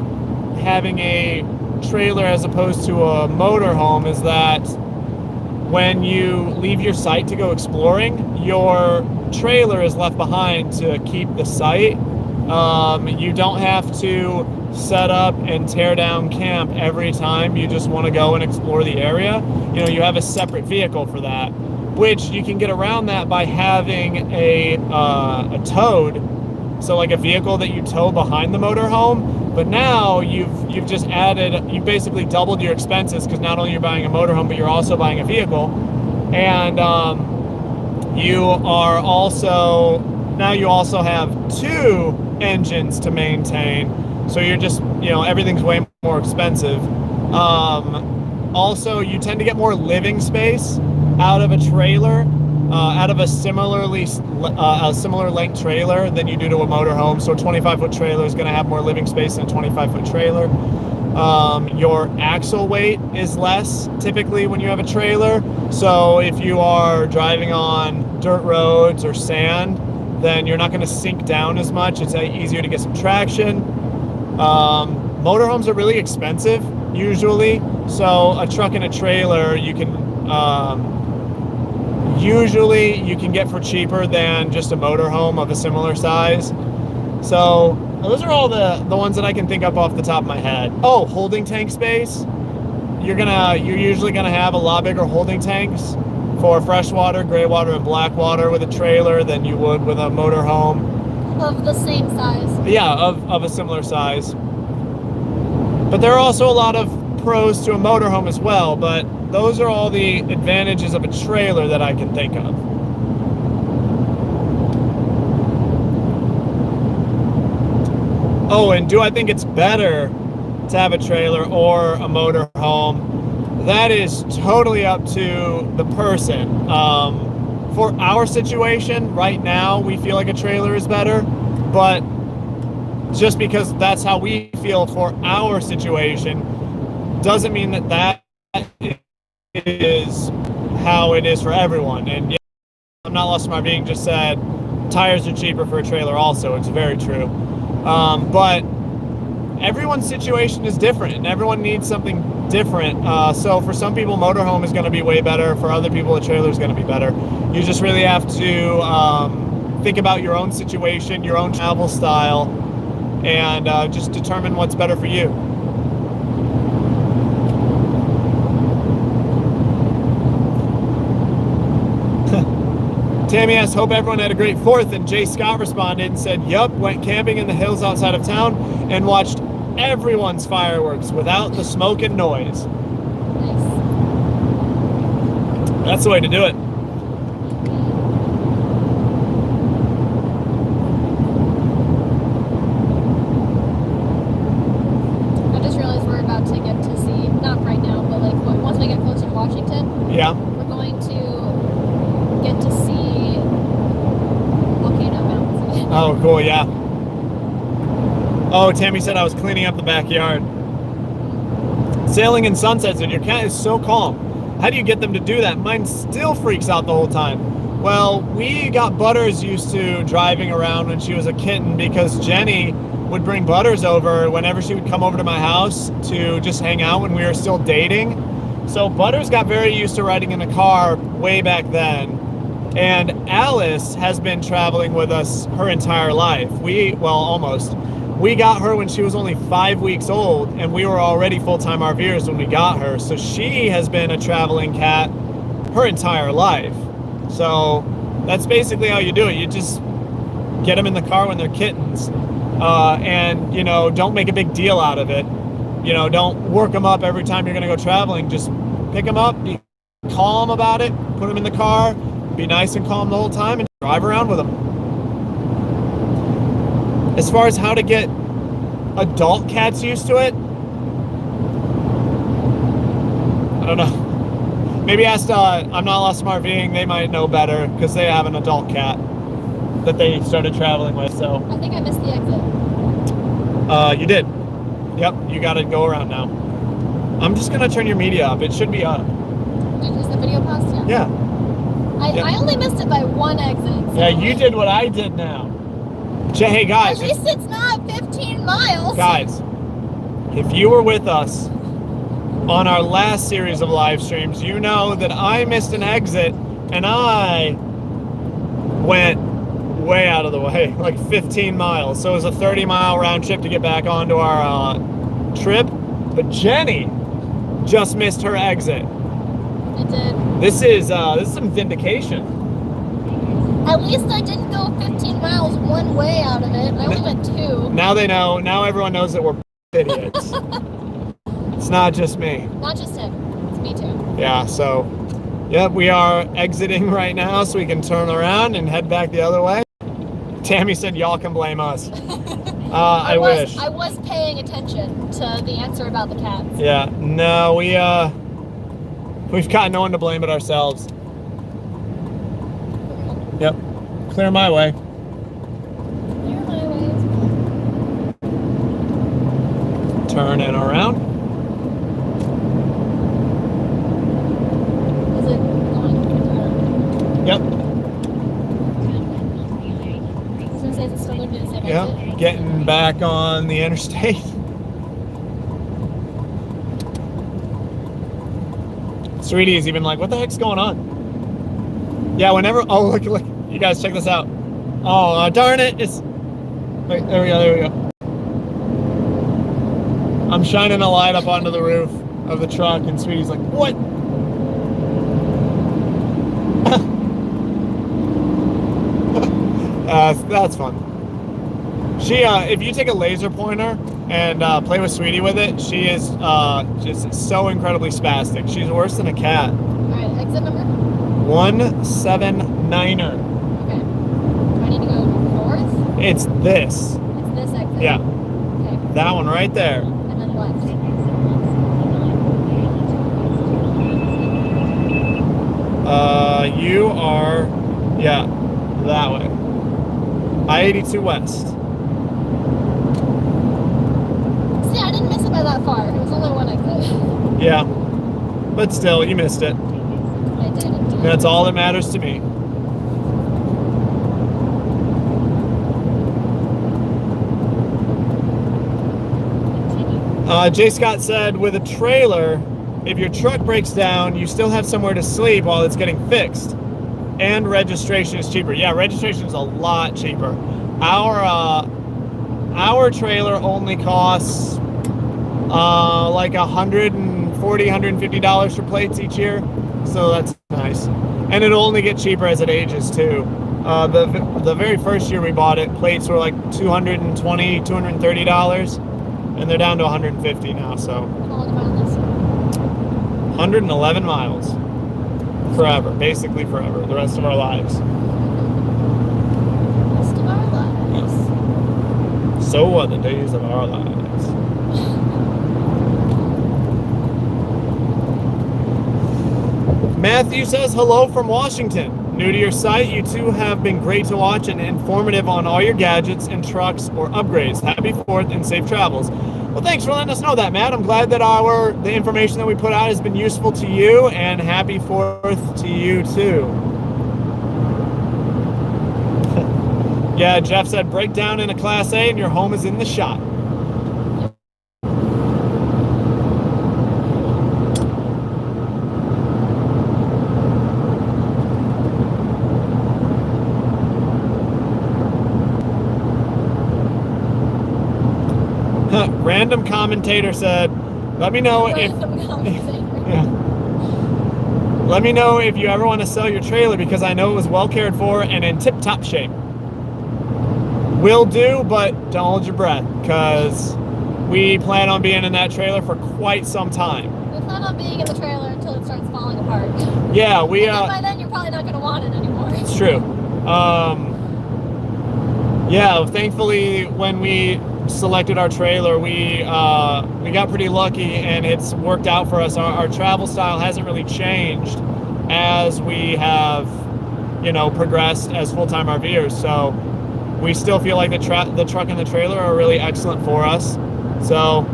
having a trailer as opposed to a motorhome is that when you leave your site to go exploring, your trailer is left behind to keep the site. You don't have to set up and tear down camp every time you just want to go and explore the area. You have a separate vehicle for that, which you can get around that by having a towed, so like a vehicle that you tow behind the motorhome. But now you've basically doubled your expenses, because not only you're buying a motorhome, but you're also buying a vehicle, and you also have 2 engines to maintain. So you're just, everything's way more expensive. Also, you tend to get more living space out of a trailer, out of a similar length trailer than you do to a motorhome. So a 25-foot trailer is going to have more living space than a 25-foot trailer. Your axle weight is less typically when you have a trailer. So if you are driving on dirt roads or sand, then you're not going to sink down as much. It's easier to get some traction. Motorhomes are really expensive usually, so a truck and a trailer you can get for cheaper than just a motorhome of a similar size. So those are all the ones that I can think of off the top of my head. Oh, holding tank space. You're usually gonna have a lot bigger holding tanks for freshwater, gray water, and black water with a trailer than you would with a motorhome. Of the same size. Yeah, of a similar size. But there are also a lot of pros to a motorhome as well, but those are all the advantages of a trailer that I can think of. Oh, and do I think it's better to have a trailer or a motorhome? That is totally up to the person. For our situation right now, we feel like a trailer is better, but just because that's how we feel for our situation doesn't mean that is how it is for everyone. And yeah, I'm not lost in my being just said tires are cheaper for a trailer also. It's very true. But everyone's situation is different, and everyone needs something different. So for some people, motorhome is going to be way better. For other people, a trailer is going to be better. You just really have to think about your own situation, your own travel style, and just determine what's better for you. Tammy asks, hope everyone had a great 4th, and Jay Scott responded and said, yup, went camping in the hills outside of town and watched everyone's fireworks without the smoke and noise. Nice. That's the way to do it. I just realized we're about to get to see, not right now, but like once we get closer to Washington, Yeah. we're going to get to see Volcano Mountain. Oh, cool, yeah. Oh, Tammy said I was cleaning up the backyard. Sailing in Sunset said, your cat is so calm. How do you get them to do that? Mine still freaks out the whole time. Well, we got Butters used to driving around when she was a kitten because Jenny would bring Butters over whenever she would come over to my house to just hang out when we were still dating. So Butters got very used to riding in a car way back then. And Alice has been traveling with us her entire life. Almost. We got her when she was only 5 weeks old, and we were already full-time RVers when we got her. So she has been a traveling cat her entire life. So that's basically how you do it. You just get them in the car when they're kittens. And, you know, don't make a big deal out of it. You know, don't work them up every time you're going to go traveling. Just pick them up, be calm about it, put them in the car, be nice and calm the whole time, and drive around with them. As far as how to get adult cats used to it, I don't know. Maybe ask I'm Not Lost from RVing. They might know better because they have an adult cat that they started traveling with. So I think I missed the exit. You did. Yep, you got to go around now. I'm just gonna turn your media up. It should be up. Is the video paused? Yeah. I only missed it by one exit. So Yeah, you did what I did now. Hey guys, at least it's not 15 miles. Guys, if you were with us on our last series of live streams, you know that I missed an exit and I went way out of the way, like 15 miles. So it was a 30-mile round trip to get back onto our trip. But Jenny just missed her exit. I did. This is some vindication. At least I didn't go 15 miles one way out of it. I only went 2. Now they know. Now everyone knows that we're idiots. It's not just me. Not just him. It's me too. Yeah, so, yep, we are exiting right now so we can turn around and head back the other way. Tammy said y'all can blame us. I wish. I was paying attention to the answer about the cats. Yeah, no, we've got no one to blame but ourselves. Yep, clear my way. Clear my way. Turning around. Is it going? Yep. I was gonna say, is it still going to be the same Yep, exit? getting back on the interstate. Rudy is even like, what the heck's going on? Yeah, whenever, oh, look, you guys check this out. Oh, darn it, it's, wait, there we go. I'm shining a light up onto the roof of the truck and Sweetie's like, what? That's fun. She, if you take a laser pointer and play with Sweetie with it, she is just so incredibly spastic. She's worse than a cat. All right, exit number? 179er. Okay. Do I need to go north? It's this. It's this exit? Yeah. Okay. That one right there. And then left. You are, yeah, that way. I-82 West. See, I didn't miss it by that far. It was only one exit. Yeah, but still, you missed it. I did indeed. That's all that matters to me. J. Scott said, with a trailer, if your truck breaks down, you still have somewhere to sleep while it's getting fixed. And registration is cheaper. Yeah, registration is a lot cheaper. Our trailer only costs like $140, $150 for plates each year. So that's nice. And it'll only get cheaper as it ages too. The very first year we bought it, plates were like $220, $230, and they're down to $150 now. So 111 miles. Forever, basically forever, the rest of our lives. Rest of our lives. Yes. So what, the days of our lives. Matthew says, hello from Washington. New to your site, you two have been great to watch and informative on all your gadgets and trucks or upgrades. Happy 4th and safe travels. Well, thanks for letting us know that, Matt. I'm glad that the information that we put out has been useful to you, and happy 4th to you too. Yeah, Jeff said, break down in a Class A and your home is in the shop. Random commentator said, let me know if let me know if you ever want to sell your trailer, because I know it was well cared for and in tip-top shape. Will do, but don't hold your breath, because we plan on being in that trailer for quite some time. We plan on being in the trailer until it starts falling apart. Yeah, we and then by then you're probably not going to want it anymore. It's true. Yeah, thankfully when we selected our trailer, we got pretty lucky, and it's worked out for us. Our travel style hasn't really changed as we have, progressed as full-time RVers. So we still feel like the truck and the trailer are really excellent for us. So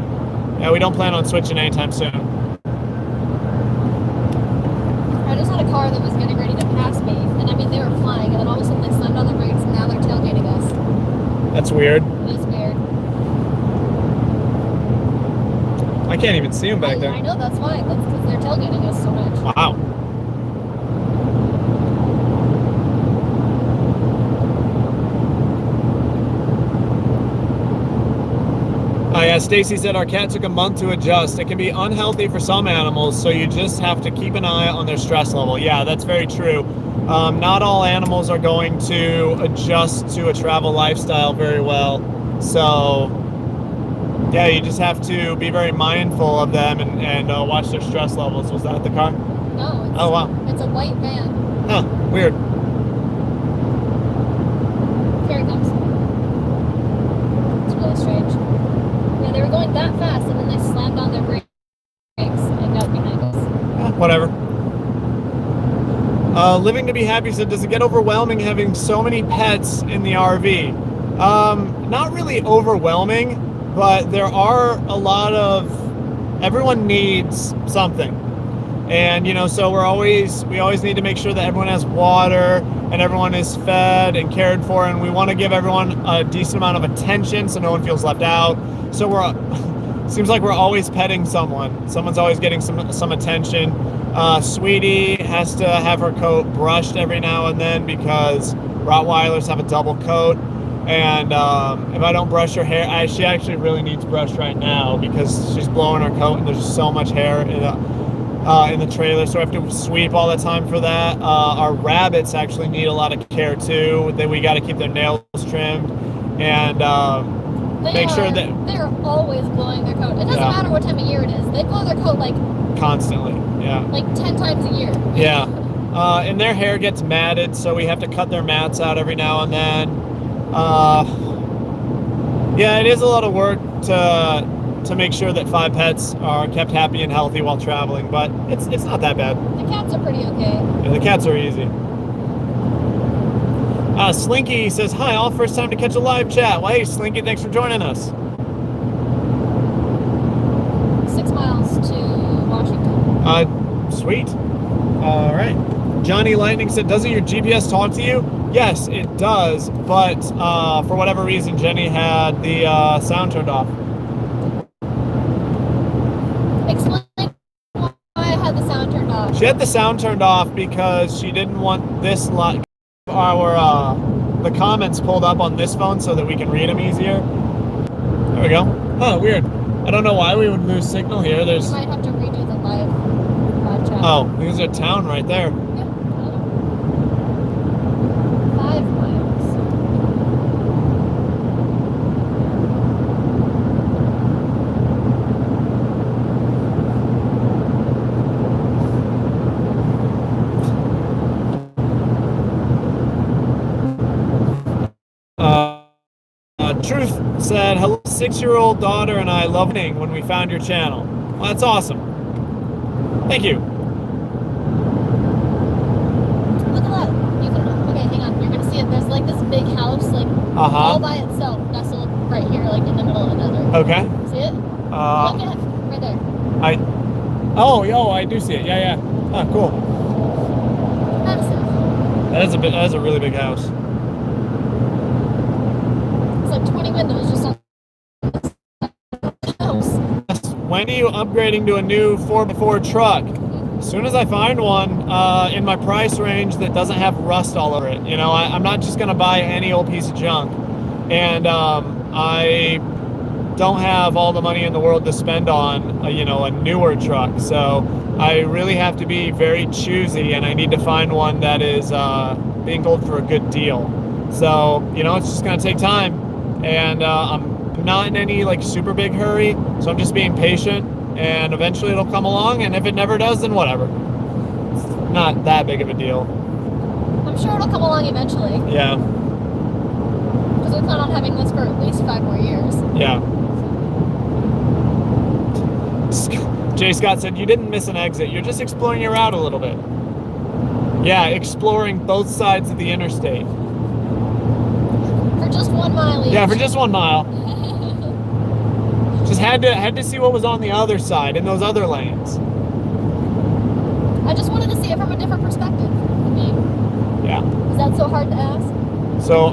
yeah, we don't plan on switching anytime soon. I just had a car that was getting ready to pass me, and I mean they were flying, and then all of a sudden they slammed on their brakes, and now they're tailgating us. That's weird. It is weird. I can't even see them back there. I know, that's why. That's because they're tailgating us so much. Wow. Yeah, Stacy said our cat took a month to adjust. It can be unhealthy for some animals, so you just have to keep an eye on their stress level. Yeah, that's very true. Not all animals are going to adjust to a travel lifestyle very well. So yeah, you just have to be very mindful of them and watch their stress levels. Was that the car? No. Oh, wow. It's a white van. Huh, weird. Here it comes. It's really strange. Yeah, they were going that fast, and then they slammed on their brakes and got behind us. Whatever. Living to be happy said, does it get overwhelming having so many pets in the RV? Not really overwhelming, but there are a lot of, everyone needs something. And, so we always need to make sure that everyone has water and everyone is fed and cared for, and we want to give everyone a decent amount of attention so no one feels left out. So seems like we're always petting someone. Someone's always getting some attention. Sweetie has to have her coat brushed every now and then because Rottweilers have a double coat. And if I don't brush her hair, she actually really needs brushed right now because she's blowing her coat and there's just so much hair in the trailer. So I have to sweep all the time for that. Our rabbits actually need a lot of care too. We got to keep their nails trimmed and make sure that they're always blowing their coat. It doesn't matter what time of year it is. They blow their coat like constantly. Yeah. Like 10 times a year. Yeah. And their hair gets matted, so we have to cut their mats out every now and then. Yeah, it is a lot of work to make sure that 5 pets are kept happy and healthy while traveling, but it's not that bad. The cats are pretty okay. Yeah, the cats are easy. Slinky says, hi, all, first time to catch a live chat. Well, hey, Slinky, thanks for joining us. 6 miles to Washington. Sweet. All right. Johnny Lightning said, doesn't your GPS talk to you? Yes, it does, but for whatever reason, Jenny had the sound turned off. She had the sound turned off because she didn't want this the comments pulled up on this phone so that we can read them easier. There we go. Oh, weird. I don't know why we would lose signal here. You might have to redo the live chat. Oh, there's a town right there. Yeah. 5 miles. Truth said, hello, 6-year-old daughter and I love it when we found your channel. Well, that's awesome. Thank you. Look at that. Okay, hang on. You're gonna see it. There's like this big house, like all by itself, nestled right here, like in the middle of another. Okay. See it? Look at it right there. Oh, I do see it. Yeah. Ah, cool. Massive. That is a really big house. It's like 20 windows just on the house. When are you upgrading to a new 4x4 truck? As soon as I find one in my price range that doesn't have rust all over it. You know, I'm not just going to buy any old piece of junk. And I don't have all the money in the world to spend on, a newer truck. So I really have to be very choosy, and I need to find one that is being sold for a good deal. So, it's just going to take time. And I'm not in any super big hurry, so I'm just being patient, and eventually it'll come along, and if it never does, then whatever. It's not that big of a deal. I'm sure it'll come along eventually. Yeah. Because we plan on having this for at least 5 more years. Yeah. Jay Scott said, you didn't miss an exit. You're just exploring your route a little bit. Yeah, exploring both sides of the interstate. For just 1 mile each. Yeah, for just 1 mile. Just had to see what was on the other side in those other lanes. I just wanted to see it from a different perspective. Yeah. Is that so hard to ask? So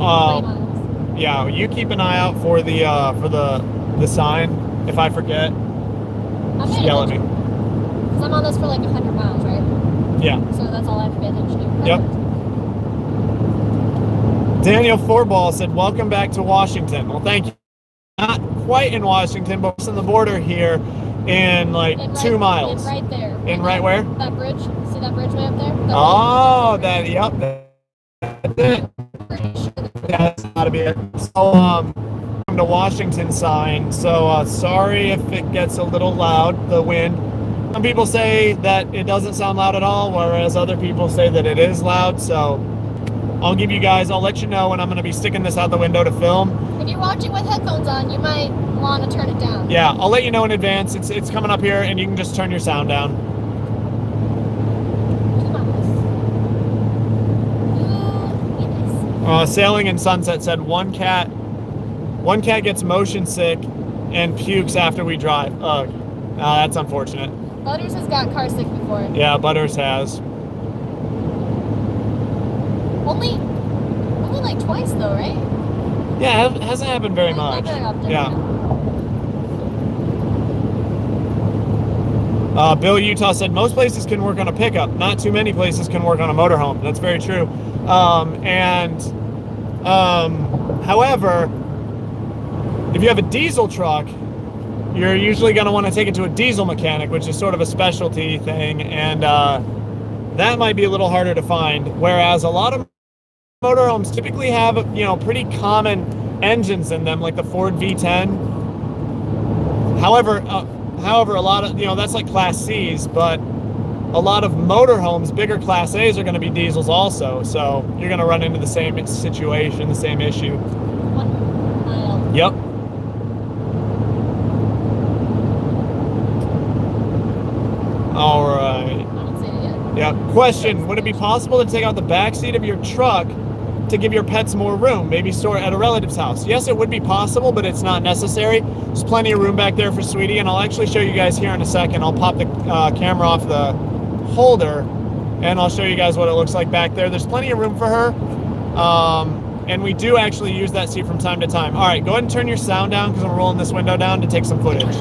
yeah, you keep an eye out for the sign. If I forget, just yell at me. Because I'm on this for 100 miles, right? Yeah. So that's all I have to pay attention to. Yep. Daniel Forball said, welcome back to Washington. Well, thank you. Not quite in Washington, but on the border here in 2 miles. Right there. Right where? That bridge. See that bridge way up there? Yep. That's it. That's gotta be it. So, the Washington sign. So, sorry if it gets a little loud, the wind. Some people say that it doesn't sound loud at all, whereas other people say that it is loud. So, I'll let you know when I'm going to be sticking this out the window to film. If you're watching with headphones on, you might want to turn it down. Yeah, I'll let you know in advance. It's coming up here, and you can just turn your sound down. 2 miles. Sailing in Sunset said one cat gets motion sick and pukes after we drive. Ugh. That's unfortunate. Butters has got car sick before. Yeah, Butters has. Only twice though, right? Yeah, it hasn't happened very much. Not very often. Yeah. Bill Utah said most places can work on a pickup. Not too many places can work on a motorhome. That's very true. However, if you have a diesel truck, you're usually going to want to take it to a diesel mechanic, which is sort of a specialty thing, and that might be a little harder to find. Whereas a lot of motorhomes typically have, pretty common engines in them, like the Ford V10. However, a lot of, that's like Class C's, but a lot of motorhomes, bigger Class A's, are going to be diesels also. So you're going to run into the same situation, the same issue. 1 mile. Yep. All right. I don't see it yet. Yeah. Question: would it be possible to take out the back seat of your truck to give your pets more room? Maybe store it at a relative's house. Yes, it would be possible, but it's not necessary. There's plenty of room back there for Sweetie, and I'll actually show you guys here in a second. I'll pop the camera off the holder, and I'll show you guys what it looks like back there. There's plenty of room for her, and we do actually use that seat from time to time. All right, go ahead and turn your sound down because I'm rolling this window down to take some footage.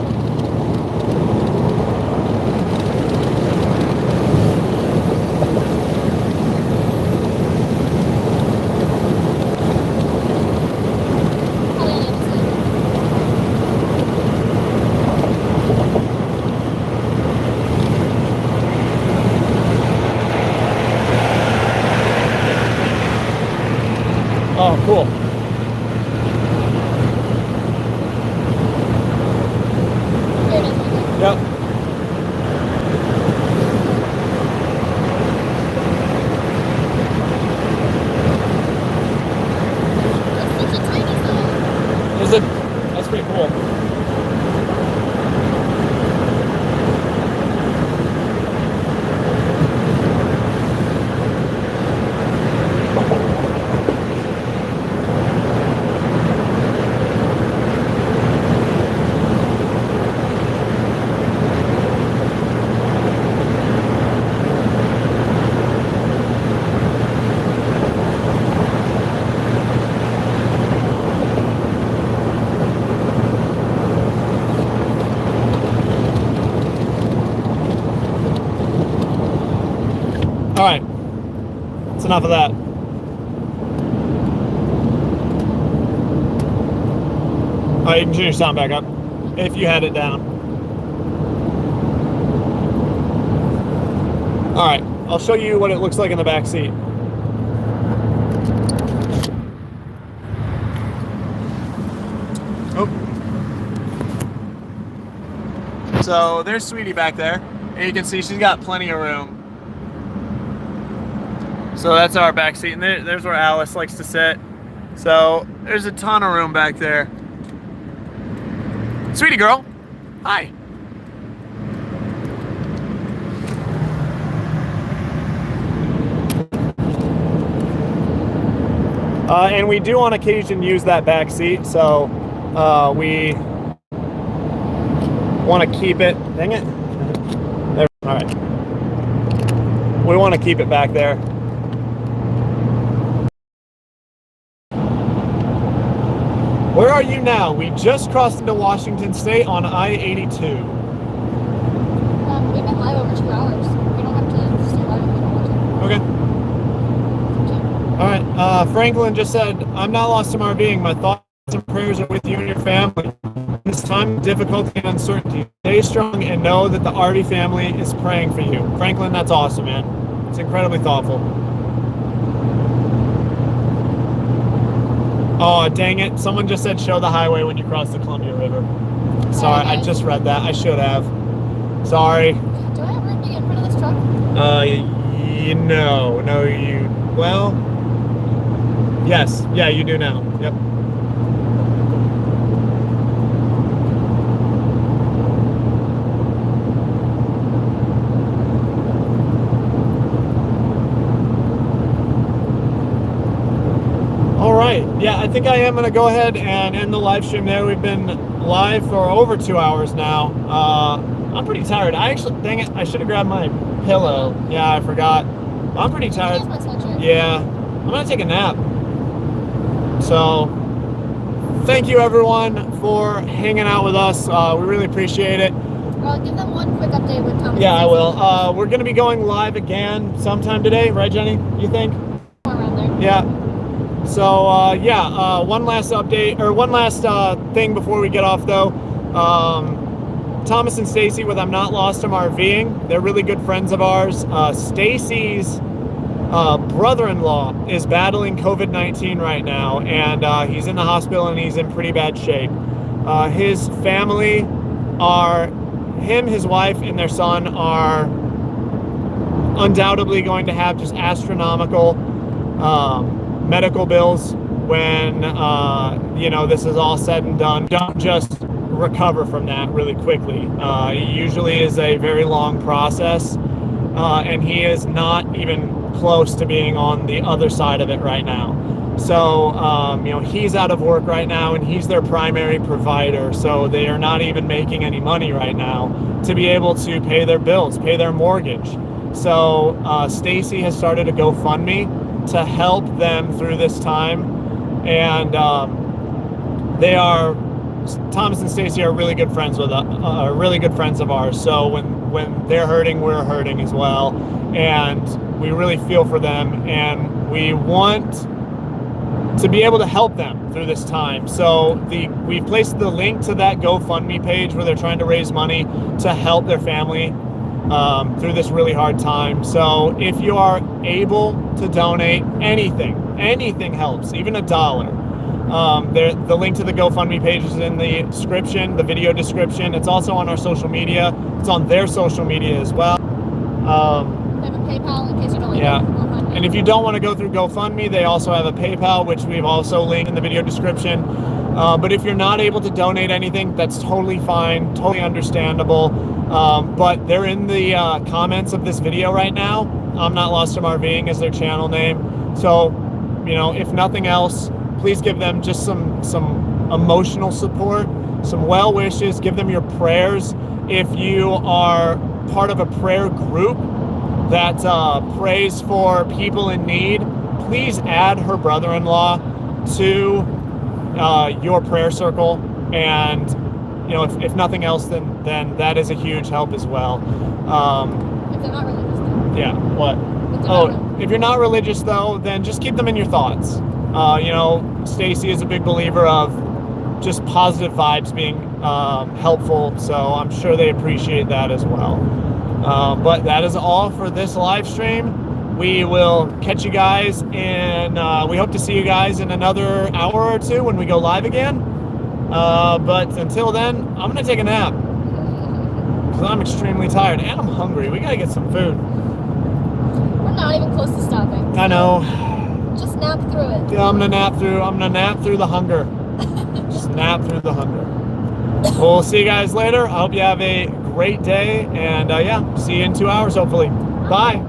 That's pretty cool. All right, that's enough of that. All right, you can turn your sound back up if you had it down. All right, I'll show you what it looks like in the back seat. Oh. So there's Sweetie back there, and you can see she's got plenty of room. So that's our back seat, and there's where Alice likes to sit. So there's a ton of room back there. Sweetie girl, hi. And we do on occasion use that back seat, so we want to keep it. Dang it. There, all right. We want to keep it back there. Where are you now? We just crossed into Washington State on I-82. We've been live over 2 hours. We don't have to stay live if we don't want to. Okay. All right. Franklin just said, I'm not lost to RVing. My thoughts and prayers are with you and your family. In this time of difficulty and uncertainty, stay strong and know that the RV family is praying for you. Franklin, that's awesome, man. It's incredibly thoughtful. Oh, dang it. Someone just said show the highway when you cross the Columbia River. Sorry, I just read that. I should have. Sorry. Do I have room to get in front of this truck? No, you, well, yes. Yeah, you do now. Yep. All right. Yeah, I think I am going to go ahead and end the live stream there. We've been live for over 2 hours now. I'm pretty tired. Dang it, I should have grabbed my pillow. Yeah, I forgot. I'm pretty tired. Yeah, I'm going to take a nap. So, thank you everyone for hanging out with us. We really appreciate it. Well, give them one quick update with Thomas. Yeah, I will. We're going to be going live again sometime today, right, Jenny? You think? Around there. Yeah. So, one last update, or one last thing before we get off, though. Thomas and Stacy with I'm Not Lost, I'm RVing. They're really good friends of ours. Stacy's brother-in-law is battling COVID-19 right now, and he's in the hospital and he's in pretty bad shape. His family him, his wife, and their son are undoubtedly going to have just astronomical medical bills when this is all said and done. Don't just recover from that really quickly. It usually is a very long process, and he is not even close to being on the other side of it right now. So he's out of work right now, and he's their primary provider, so they are not even making any money right now to be able to pay their bills, pay their mortgage. So Stacy has started a GoFundMe to help them through this time, and Thomas and Stacy are really good friends with really good friends of ours. So when they're hurting, we're hurting as well, and we really feel for them, and we want to be able to help them through this time. So we've placed the link to that GoFundMe page where they're trying to raise money to help their family through this really hard time. So if you are able to donate anything helps, even $1. The link to the GoFundMe page is in the description, the video description. It's also on our social media. It's on their social media as well. They have a PayPal in case you don't like GoFundMe. And if you don't want to go through GoFundMe, they also have a PayPal, which we've also linked in the video description. But if you're not able to donate anything, that's totally fine, totally understandable. But they're in the comments of this video right now. I'm Not Lost from RVing is their channel name. So, you know, if nothing else, please give them just some emotional support, some well wishes, give them your prayers. If you are part of a prayer group that prays for people in need, please add her brother-in-law to your prayer circle. And you know, if nothing else, then that is a huge help as well. If they're not religious, though. Yeah, what? If you're not religious though, then just keep them in your thoughts. You know, Stacy is a big believer of just positive vibes being helpful, so I'm sure they appreciate that as well. But that is all for this live stream. We will catch you guys, and we hope to see you guys in another hour or two when we go live again. But until then, I'm gonna take a nap because I'm extremely tired and I'm hungry. We gotta get some food. We're not even close to stopping. I know. Just nap through it. Yeah, I'm gonna nap through the hunger. Just nap through the hunger. We'll see you guys later. I hope you have a great day, and yeah, see you in 2 hours hopefully. Bye.